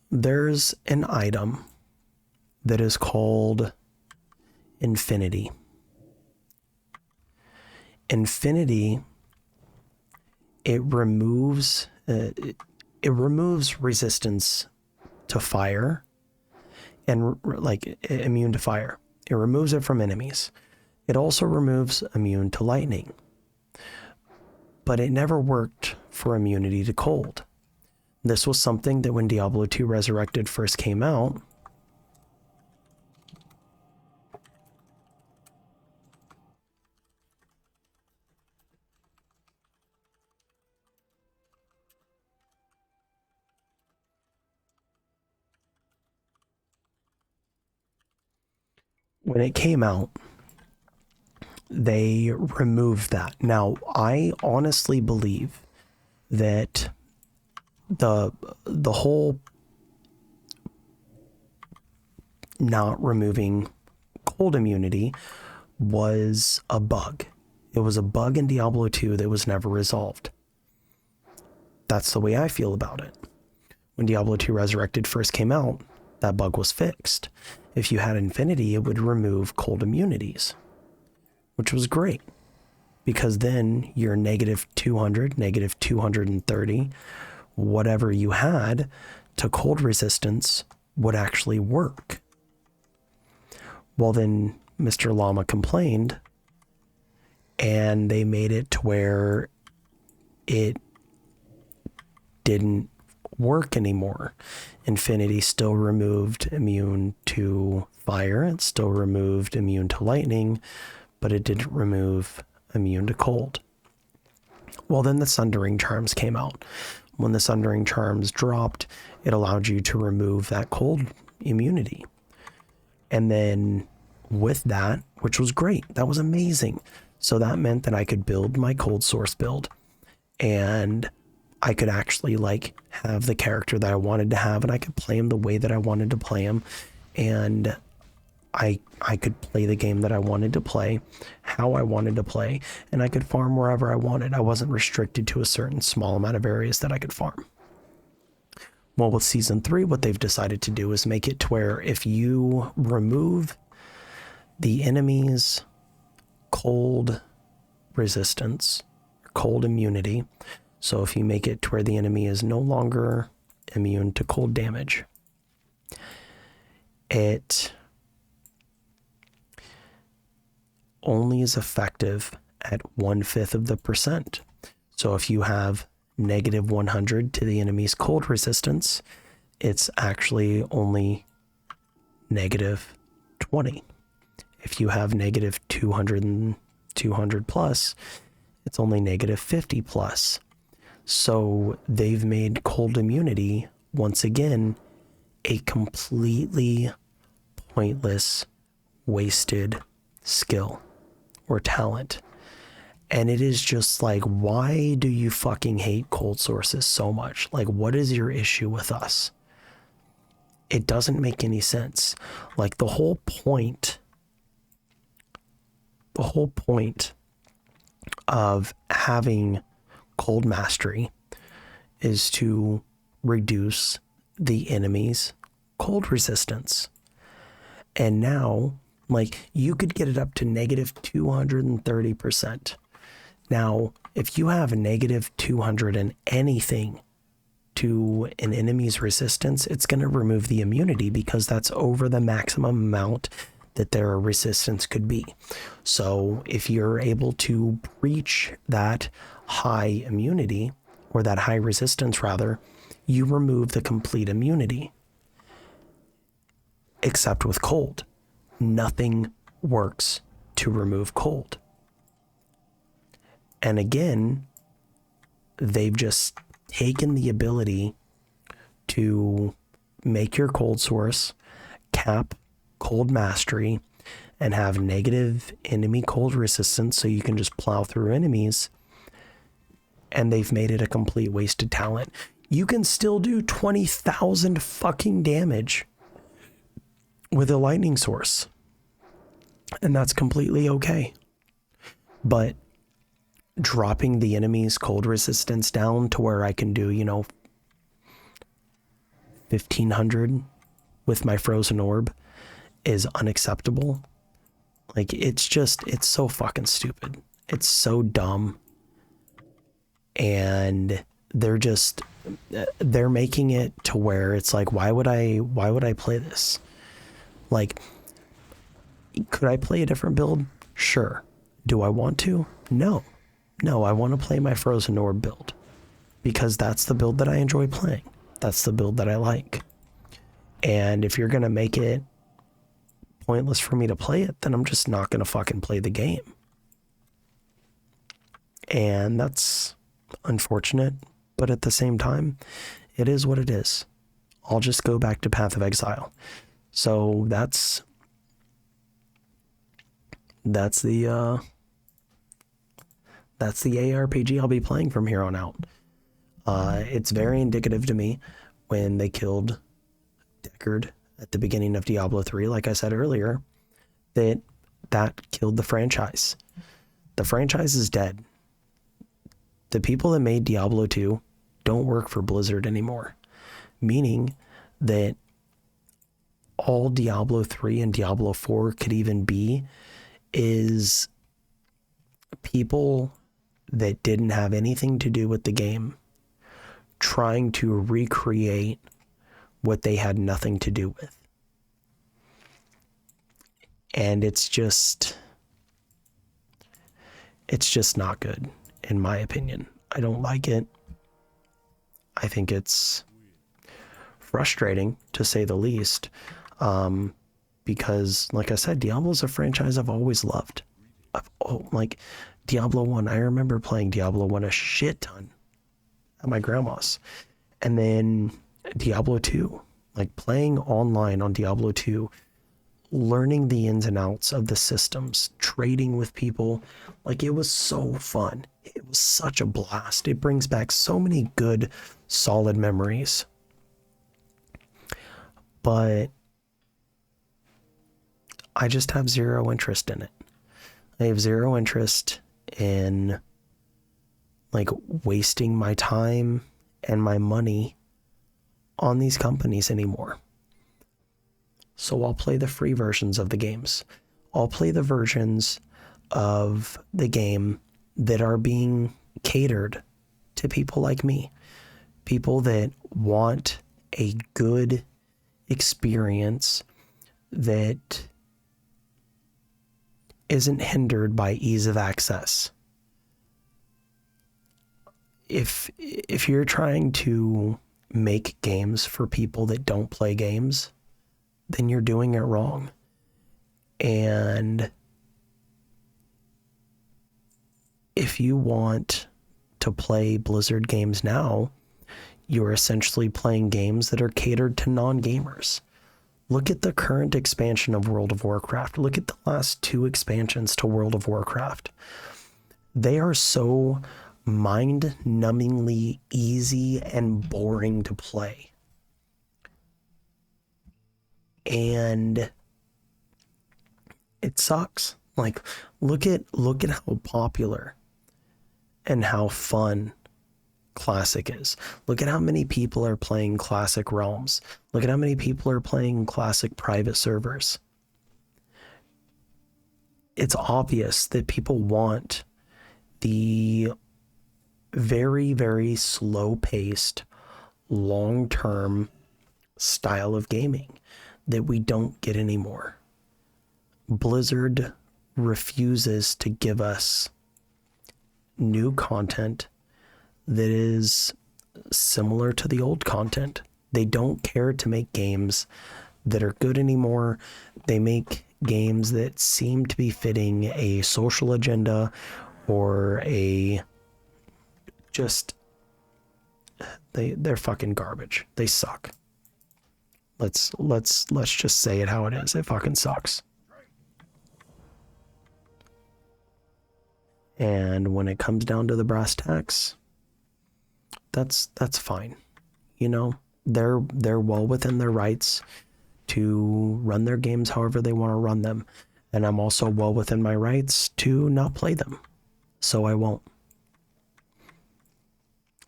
there's an item that is called Infinity. Infinity, it removes resistance to fire and like immune to fire. It removes it from enemies. It also removes immune to lightning. But it never worked for immunity to cold. This was something that when Diablo 2 Resurrected first came out, they removed that. Now, I honestly believe that the whole not removing cold immunity was a bug. It was a bug in Diablo 2 that was never resolved. That's the way I feel about it. When Diablo 2 Resurrected first came out, that bug was fixed. If you had Infinity, it would remove cold immunities, which was great, because then your negative 200, negative 230, whatever you had to cold resistance would actually work. Well, then Mr. Llama complained, and they made it to where it didn't work anymore. Infinity still removed immune to fire, it still removed immune to lightning, but it didn't remove immune to cold. Well, then the Sundering Charms came out. When the Sundering Charms dropped, it allowed you to remove that cold immunity. And then with that, which was great, that was amazing. So that meant that I could build my cold source build, and I could actually like have the character that I wanted to have, and I could play him the way that I wanted to play him, and I could play the game that I wanted to play, how I wanted to play, and I could farm wherever I wanted. I wasn't restricted to a certain small amount of areas that I could farm. Well, with Season 3, what they've decided to do is make it to where if you remove the enemy's cold resistance, cold immunity, so if you make it to where the enemy is no longer immune to cold damage, it only is effective at 1/5 of the percent. So if you have negative 100 to the enemy's cold resistance, it's actually only negative 20. If you have negative 200 and 200 plus, it's only negative 50 plus. So they've made cold immunity, once again, a completely pointless, wasted skill or talent. And it is just like, why do you fucking hate cold sources so much? Like, what is your issue with us? It doesn't make any sense. Like, the whole point of having cold mastery is to reduce the enemy's cold resistance. And now, like, you could get it up to negative 230%. Now, if you have a negative 200 and anything to an enemy's resistance, it's going to remove the immunity because that's over the maximum amount that their resistance could be. So if you're able to breach that high immunity, or that high resistance rather, you remove the complete immunity. Except with cold. Nothing works to remove cold. And again, they've just taken the ability to make your cold source, cap cold mastery, and have negative enemy cold resistance so you can just plow through enemies, and they've made it a complete waste of talent. You can still do 20,000 fucking damage with a lightning source, and that's completely okay. But dropping the enemy's cold resistance down to where I can do, 1,500 with my frozen orb is unacceptable. Like, it's so fucking stupid. It's so dumb. And they're making it to where it's like, why would I play this? Like, could I play a different build? Sure. Do I want to? No, I want to play my frozen orb build because that's the build that I enjoy playing. That's the build that I like. And if you're going to make it pointless for me to play it, then I'm just not going to fucking play the game. And that's unfortunate, but at the same time, it is what it is. I'll just go back to Path of Exile. So that's the ARPG I'll be playing from here on out. It's very indicative to me when they killed Deckard at the beginning of Diablo 3, like I said earlier, that killed the franchise. The franchise is dead. The people that made Diablo 2 don't work for Blizzard anymore, meaning that all Diablo 3 and Diablo 4 could even be is people that didn't have anything to do with the game trying to recreate what they had nothing to do with. And it's just not good, in my opinion. I don't like it. I think it's frustrating, to say the least, because, like I said, Diablo's a franchise I've always loved. Like Diablo 1, I remember playing Diablo 1 a shit ton at my grandma's. And then Diablo 2, like playing online on Diablo 2, learning the ins and outs of the systems, trading with people, like, it was so fun. It was such a blast. It brings back so many good, solid memories. But I just have zero interest in it. I have zero interest in, like, wasting my time and my money on these companies anymore. So I'll play the free versions of the games. I'll play the versions of the game that are being catered to people like me. People that want a good experience that isn't hindered by ease of access. If you're trying to make games for people that don't play games, then you're doing it wrong. And if you want to play Blizzard games now, you're essentially playing games that are catered to non-gamers. Look at the current expansion of World of Warcraft. Look at the last 2 expansions to World of Warcraft. They are so mind-numbingly easy and boring to play. And it sucks. Like, look at how popular and how fun Classic is. Look at how many people are playing Classic Realms. Look at how many people are playing Classic private servers. It's obvious that people want the very, very slow-paced, long-term style of gaming that we don't get anymore. Blizzard refuses to give us new content that is similar to the old content. They don't care to make games that are good anymore. They make games that seem to be fitting a social agenda or a just they're fucking garbage. They suck. Let's just say it how it is. It fucking sucks. And when it comes down to the brass tacks, that's fine. You know, they're well within their rights to run their games however they want to run them. And I'm also well within my rights to not play them. So I won't.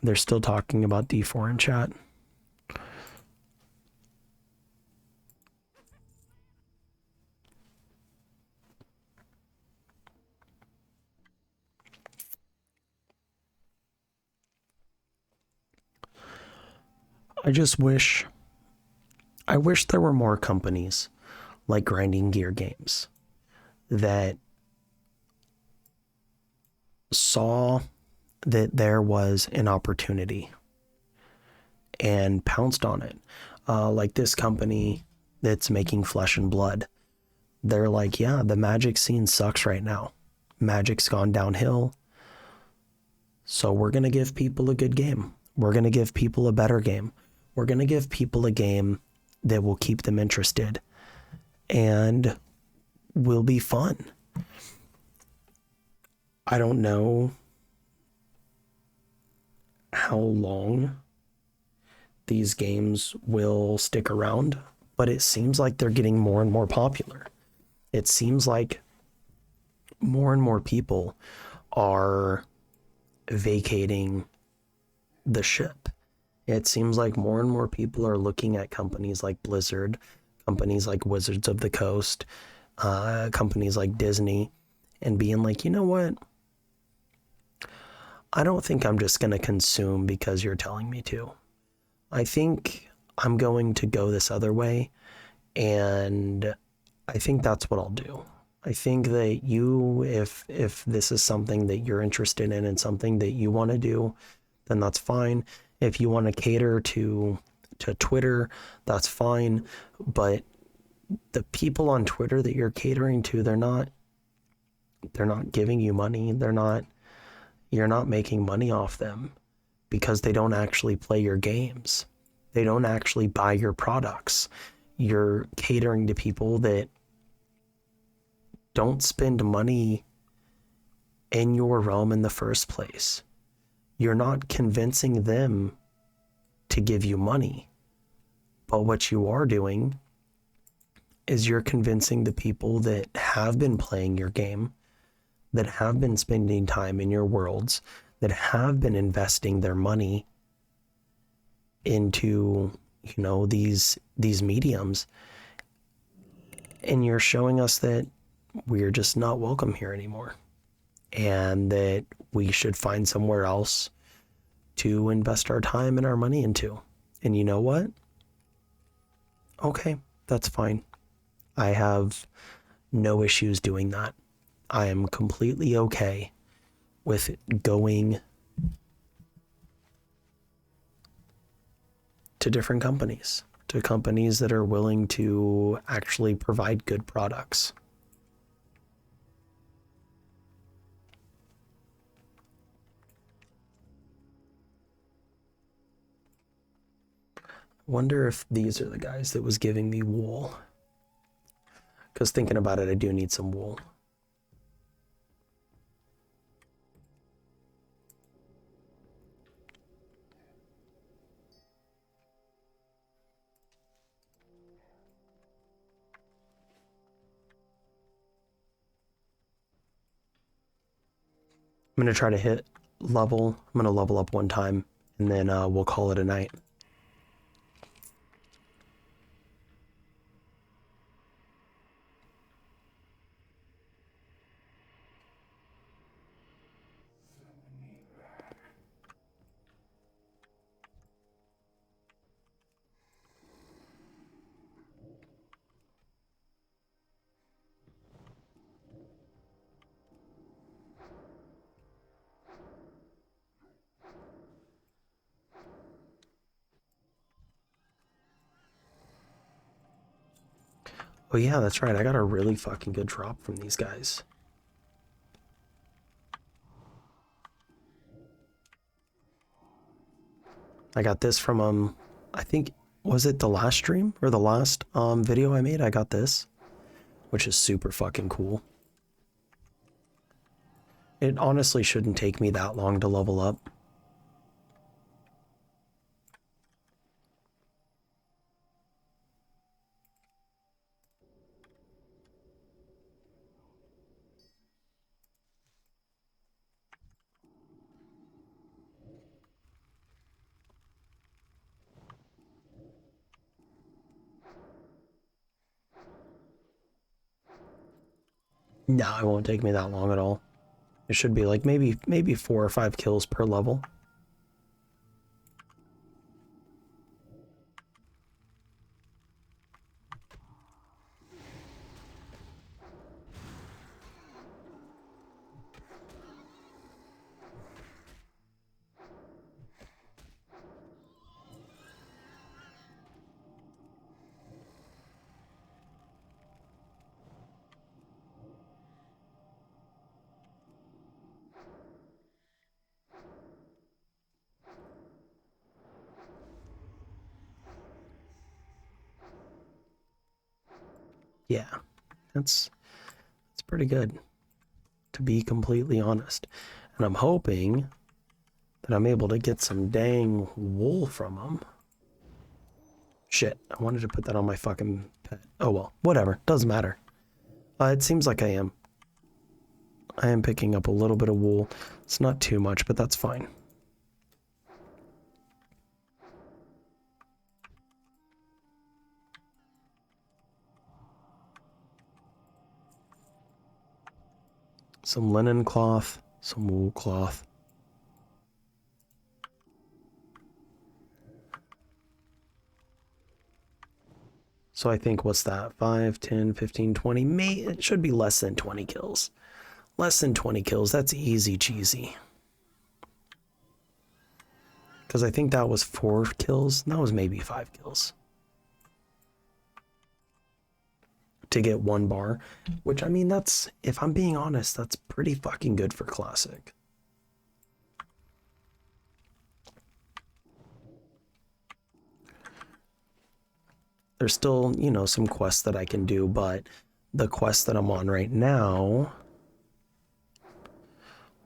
They're still talking about D4 in chat. I wish there were more companies like Grinding Gear Games that saw that there was an opportunity and pounced on it. Like this company that's making Flesh and Blood. They're like, yeah, the Magic scene sucks right now. Magic's gone downhill. So we're going to give people a good game. We're going to give people a better game. We're going to give people a game that will keep them interested and will be fun. I don't know how long these games will stick around, but it seems like they're getting more and more popular. It seems like more and more people are vacating the ship. It seems like more and more people are looking at companies like Blizzard, companies like Wizards of the Coast, companies like Disney, and being like, you know what? I don't think I'm just going to consume because you're telling me to. I think I'm going to go this other way, and I think that's what I'll do. I think that you, if this is something that you're interested in and something that you want to do, then that's fine. If you want to cater to Twitter, that's fine. But the people on Twitter that you're catering to, they're not giving you money. You're not making money off them because they don't actually play your games. They don't actually buy your products. You're catering to people that don't spend money in your realm in the first place. You're not convincing them to give you money. But what you are doing is you're convincing the people that have been playing your game, that have been spending time in your worlds, that have been investing their money into, you know, these mediums. And you're showing us that we're just not welcome here anymore, and that we should find somewhere else to invest our time and our money into. And you know what? Okay, that's fine. I have no issues doing that. I am completely okay with going to different companies, to companies that are willing to actually provide good products. Wonder if these are the guys that was giving me wool. Because thinking about it, I do need some wool. I'm going to try to hit level. I'm going to level up one time, and then we'll call it a night. Oh yeah, that's right. I got a really fucking good drop from these guys. I got this from, I think, was it the last stream or the last video I made? I got this, which is super fucking cool. It honestly shouldn't take me that long to level up. No, it won't take me that long at all. It should be like maybe 4 or 5 kills per level. Yeah, that's pretty good, to be completely honest. And I'm hoping that I'm able to get some dang wool from them. Shit, I wanted to put that on my fucking pet. Oh well, whatever, doesn't matter. It seems like I am. I am picking up a little bit of wool. It's not too much, but that's fine. Some linen cloth, some wool cloth. So I think, what's that? 5, 10, 15, 20? It should be less than 20 kills. Less than 20 kills, that's easy cheesy. Because I think that was 4 kills. That was maybe 5 kills. To get 1 bar. Which, I mean, that's, if I'm being honest, that's pretty fucking good for Classic. There's still, you know, some quests that I can do, but the quests that I'm on right now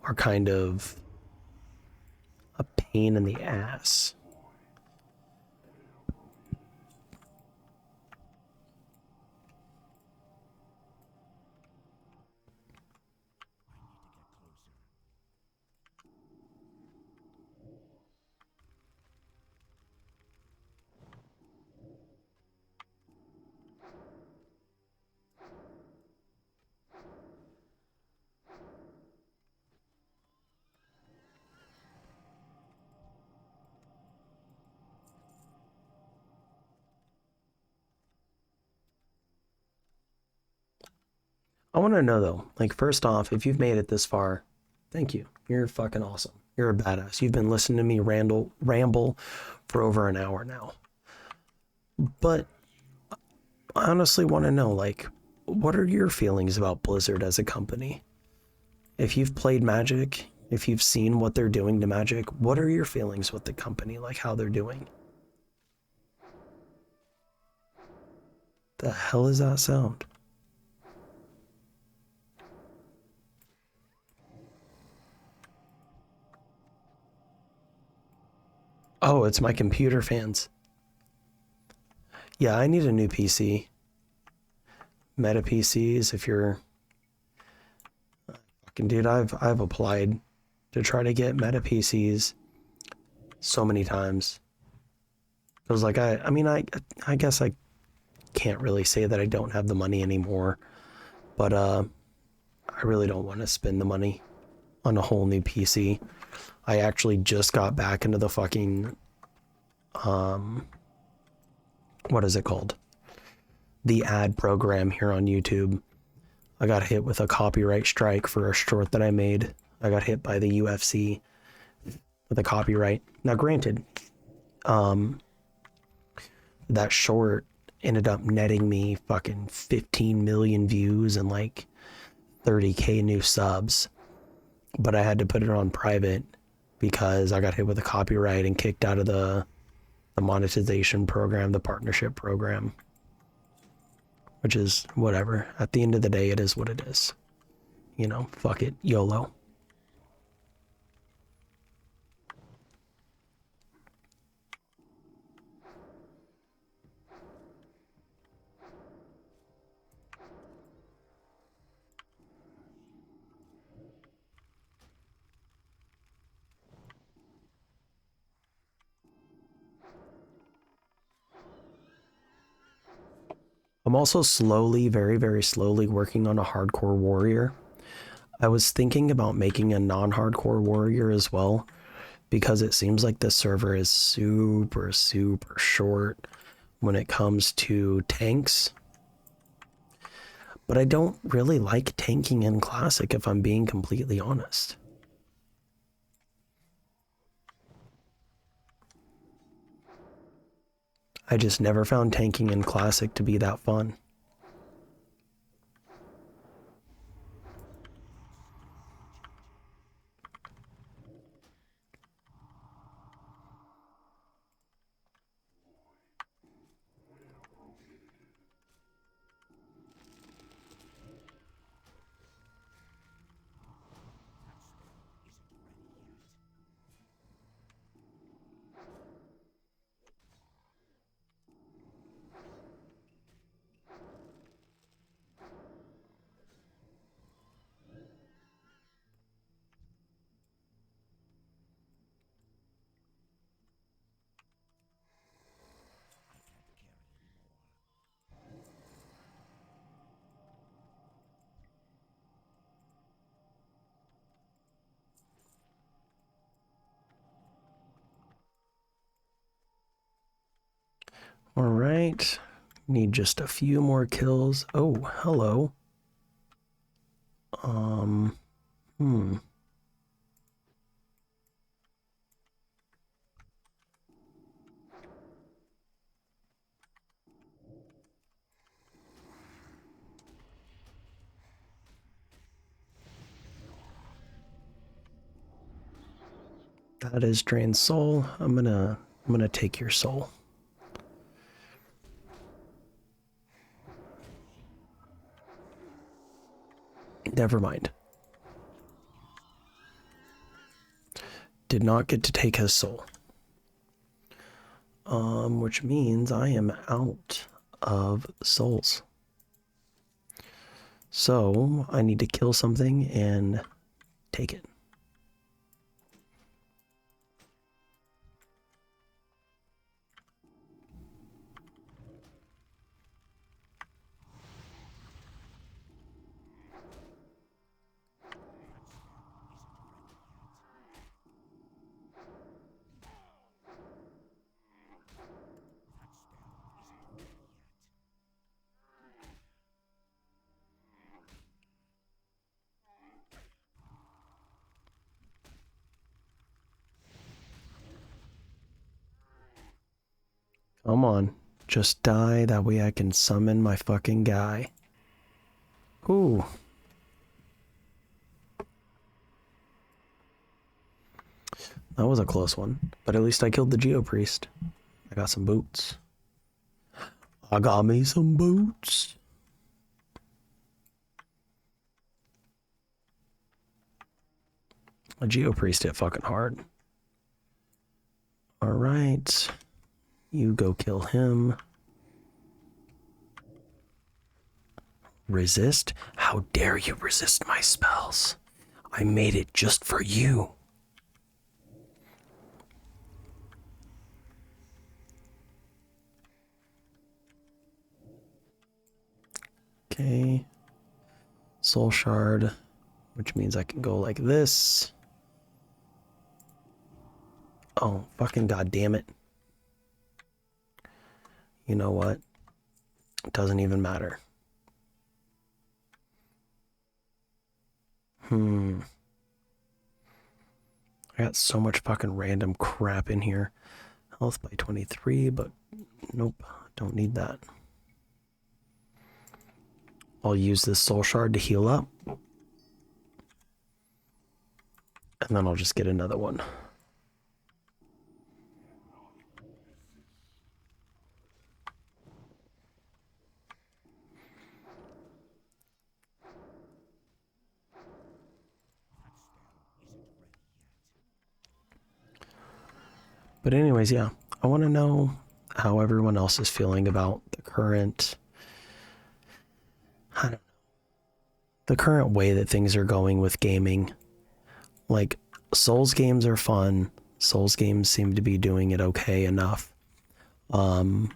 are kind of a pain in the ass. I want to know though, like, first off, if you've made it this far, thank you. You're fucking awesome. You're a badass. You've been listening to me ramble for over an hour now. But I honestly want to know, like, what are your feelings about Blizzard as a company? If you've played Magic, if you've seen what they're doing to Magic, what are your feelings with the company, like how they're doing? The hell is that sound? Oh, it's my computer fans. Yeah, I need a new PC. Meta PCs, if you're fucking dude, I've applied to try to get Meta PCs so many times. It was like I mean I guess I can't really say that I don't have the money anymore, but I really don't want to spend the money on a whole new PC. I actually just got back into the fucking what is it called? The ad program here on YouTube. I got hit with a copyright strike for a short that I made. I got hit by the UFC with a copyright. Now granted, that short ended up netting me fucking 15 million views and like 30k new subs, but I had to put it on private because I got hit with a copyright and kicked out of the monetization program, the partnership program. Which is whatever. At the end of the day, it is what it is. You know, fuck it, YOLO. I'm also slowly, very, very slowly working on a hardcore warrior. I was thinking about making a non-hardcore warrior as well, because it seems like the server is super, super short when it comes to tanks. But I don't really like tanking in Classic, if I'm being completely honest. I just never found tanking in Classic to be that fun. All right, need just a few more kills. Oh, hello. Hmm. That is drain soul. I'm gonna take your soul. Never mind. Did not get to take his soul. Which means I am out of souls. So I need to kill something and take it. Come on, just die, that way I can summon my fucking guy. Ooh. That was a close one, but at least I killed the Geo Priest. I got some boots. I got me some boots. A Geo Priest hit fucking hard. Alright. You go kill him. Resist? How dare you resist my spells? I made it just for you. Okay. Soul Shard, which means I can go like this. Oh, fucking goddamn it. You know what? It doesn't even matter. I got so much fucking random crap in here. Health by 23, but nope, don't need that. I'll use this soul shard to heal up. And then I'll just get another one. But anyways, yeah, I want to know how everyone else is feeling about the current, I don't know, the current way that things are going with gaming. Like, Souls games are fun. Souls games seem to be doing it okay enough. I'm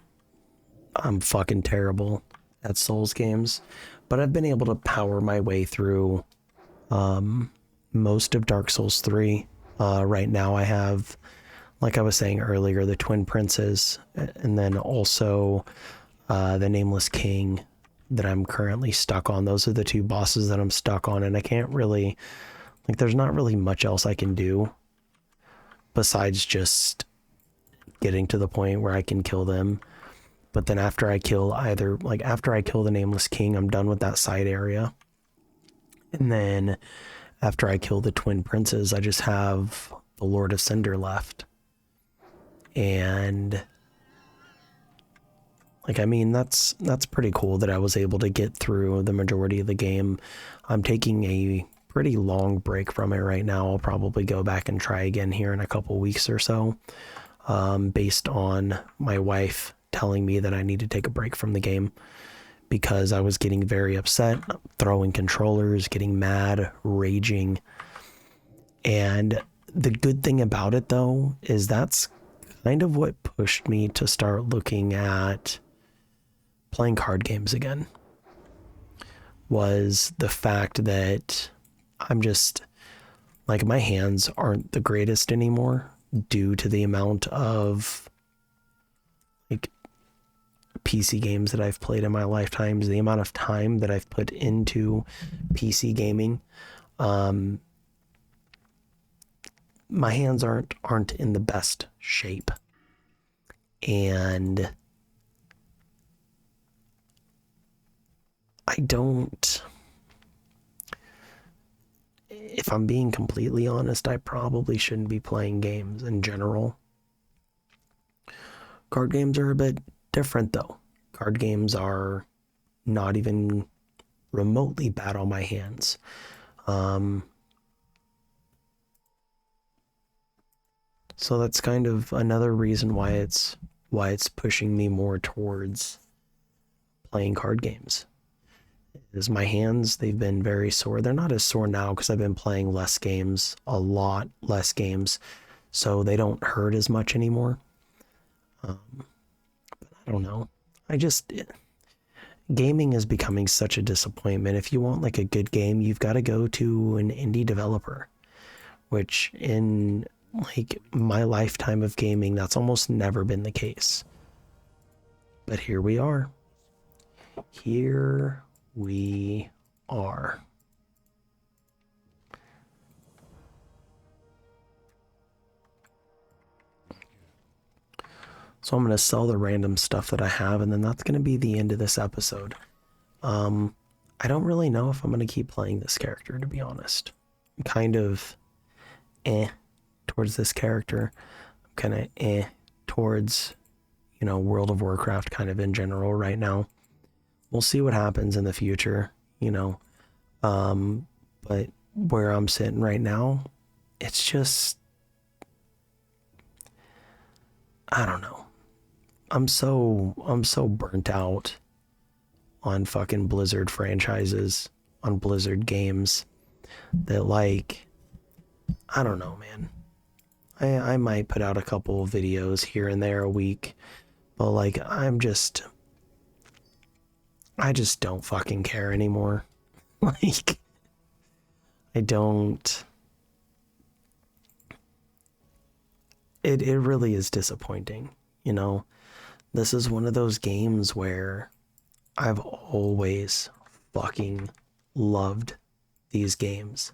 fucking terrible at Souls games, but I've been able to power my way through most of Dark Souls 3. Right now I have, like I was saying earlier, the Twin Princes, and then also the Nameless King that I'm currently stuck on. Those are the two bosses that I'm stuck on, and I can't really, like, there's not really much else I can do besides just getting to the point where I can kill them. But then after I kill after I kill the Nameless King, I'm done with that side area. And then after I kill the Twin Princes, I just have the Lord of Cinder left. And like, I mean, that's pretty cool that I was able to get through the majority of the game. I'm taking a pretty long break from it right now. I'll probably go back and try again here in a couple weeks or so, based on my wife telling me that I need to take a break from the game because I was getting very upset, throwing controllers, getting mad, raging. And the good thing about it, though, is that's kind of what pushed me to start looking at playing card games again, was the fact that I'm just, like, my hands aren't the greatest anymore due to the amount of, like, PC games that I've played in my lifetimes, the amount of time that I've put into PC gaming. My hands aren't in the best shape. And I don't, if I'm being completely honest, I probably shouldn't be playing games in general. Card games are a bit different, though. Card games are not even remotely bad on my hands. So that's kind of another reason why it's pushing me more towards playing card games. Is my hands, they've been very sore. They're not as sore now because I've been playing less games, a lot less games, so they don't hurt as much anymore. But I don't know. Gaming is becoming such a disappointment. If you want like a good game, you've got to go to an indie developer, which in like my lifetime of gaming, that's almost never been the case. But here we are. Here we are. So I'm going to sell the random stuff that I have, and then that's going to be the end of this episode. I don't really know if I'm going to keep playing this character, to be honest. I'm kind of towards this character. I'm kind of towards, World of Warcraft kind of in general right now. We'll see what happens in the future, but where I'm sitting right now, it's just, I don't know. I'm so burnt out on fucking Blizzard franchises, on Blizzard games, that, like, I don't know, man. I might put out a couple of videos here and there a week, but like, I just don't fucking care anymore. Like, I don't. It really is disappointing, This is one of those games where I've always fucking loved these games.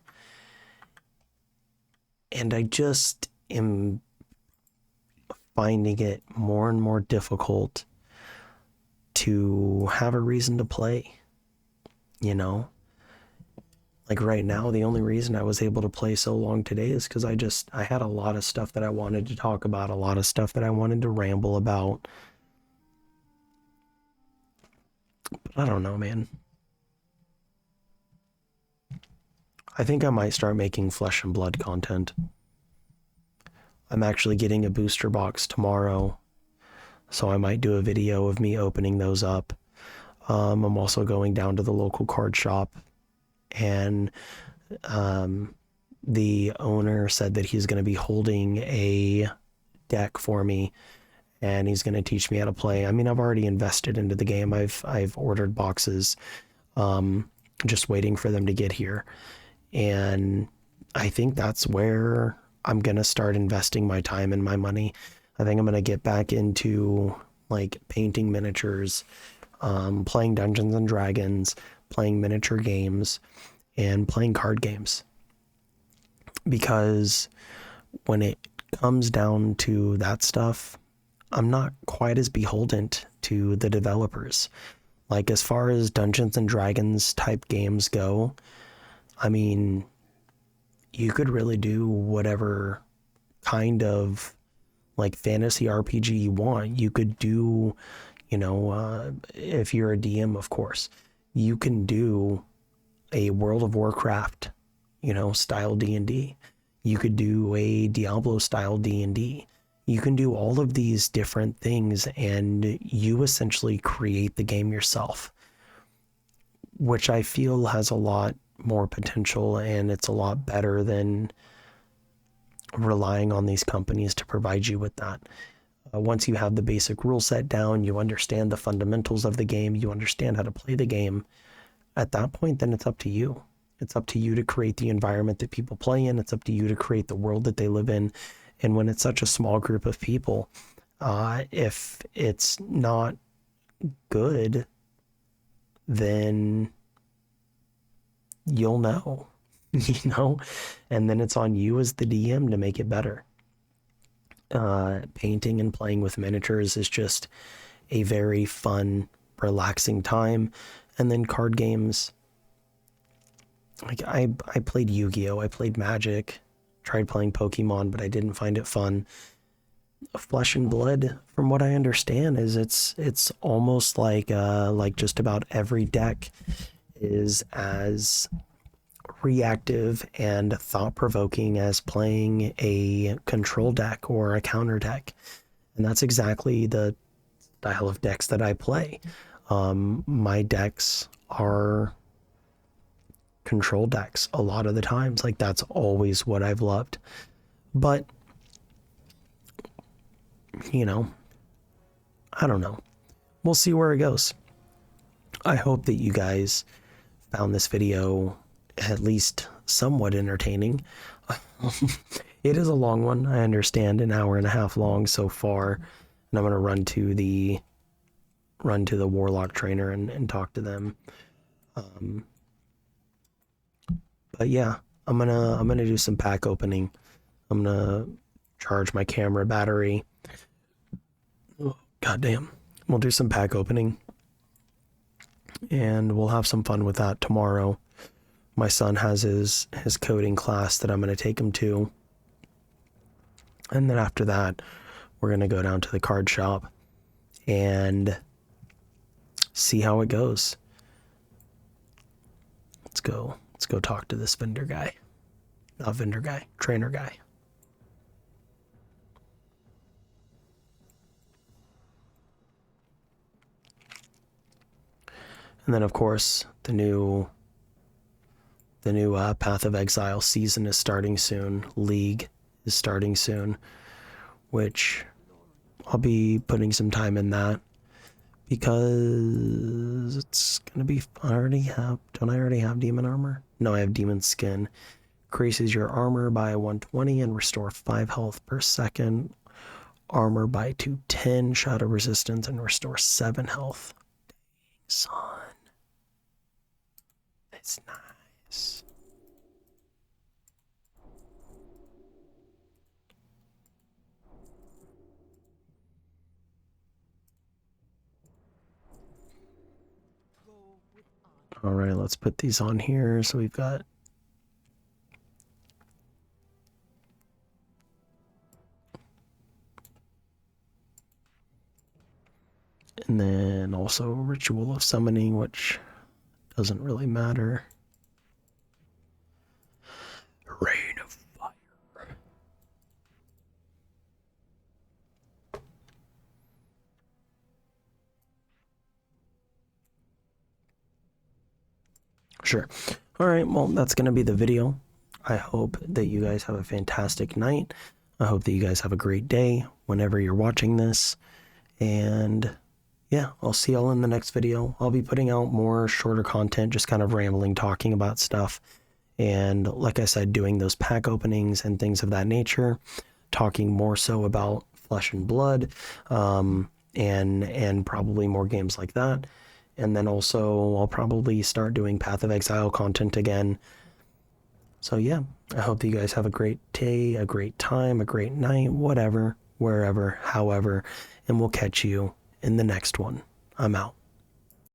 And I just am finding it more and more difficult to have a reason to play, Like right now, the only reason I was able to play so long today is because I had a lot of stuff that I wanted to talk about, a lot of stuff that I wanted to ramble about. But I don't know, man. I think I might start making flesh and blood content. I'm actually getting a booster box tomorrow, so I might do a video of me opening those up. I'm also going down to the local card shop, and the owner said that he's going to be holding a deck for me, and he's going to teach me how to play. I mean, I've already invested into the game. I've ordered boxes, just waiting for them to get here. And I think that's where I'm going to start investing my time and my money. I think I'm going to get back into like painting miniatures, playing Dungeons and Dragons, playing miniature games, and playing card games. Because when it comes down to that stuff, I'm not quite as beholden to the developers. Like, as far as Dungeons and Dragons type games go, I mean, you could really do whatever kind of like fantasy RPG you want. You could do, if you're a DM, of course, you can do a World of Warcraft, style D&D. You could do a Diablo style D&D. You can do all of these different things, and you essentially create the game yourself, which I feel has a lot more potential, and it's a lot better than relying on these companies to provide you with that. Once you have the basic rule set down, you understand the fundamentals of the game, you understand how to play the game, at that point, then it's up to you. It's up to you to create the environment that people play in. It's up to you to create the world that they live in. And when it's such a small group of people, if it's not good, then you'll know, and then it's on you as the DM to make it better. Painting and playing with miniatures is just a very fun, relaxing time. And then card games, like I played Yu-Gi-Oh, I played Magic, tried playing Pokemon, but I didn't find it fun. Flesh and Blood, from what I understand, is it's almost like just about every deck is as reactive and thought-provoking as playing a control deck or a counter deck. And that's exactly the style of decks that I play. My decks are control decks a lot of the times. Like, that's always what I've loved. But, I don't know. We'll see where it goes. I hope that you guys found this video at least somewhat entertaining. It is a long one, I understand, an hour and a half long so far. And I'm going to run to the warlock trainer and talk to them. But yeah, I'm gonna do some pack opening. I'm gonna charge my camera battery. Oh, goddamn. We'll do some pack opening, and we'll have some fun with that tomorrow. My son has his coding class that I'm gonna take him to, and then after that, we're gonna go down to the card shop and see how it goes. Let's go talk to this vendor guy. Not vendor guy, trainer guy. And then, of course, the new Path of Exile season is starting soon. League is starting soon, which I'll be putting some time in that, because it's gonna be. Don't I already have demon armor? No, I have demon skin. Increases your armor by 120 and restore 5 health per second. Armor by 210, shadow resistance, and restore 7 health. Dang, son. That's nice. All right, let's put these on here. So we've got and then also Ritual of Summoning, which doesn't really matter. Rain of Fire. sure. All right, well, that's going to be the video. I hope that you guys have a fantastic night. I hope that you guys have a great day whenever you're watching this. And yeah, I'll see y'all in the next video. I'll be putting out more shorter content, just kind of rambling, talking about stuff. And like I said, doing those pack openings and things of that nature, talking more so about Flesh and Blood, and probably more games like that. And then also I'll probably start doing Path of Exile content again. So yeah, I hope that you guys have a great day, a great time, a great night, whatever, wherever, however, and we'll catch you in the next one. I'm out.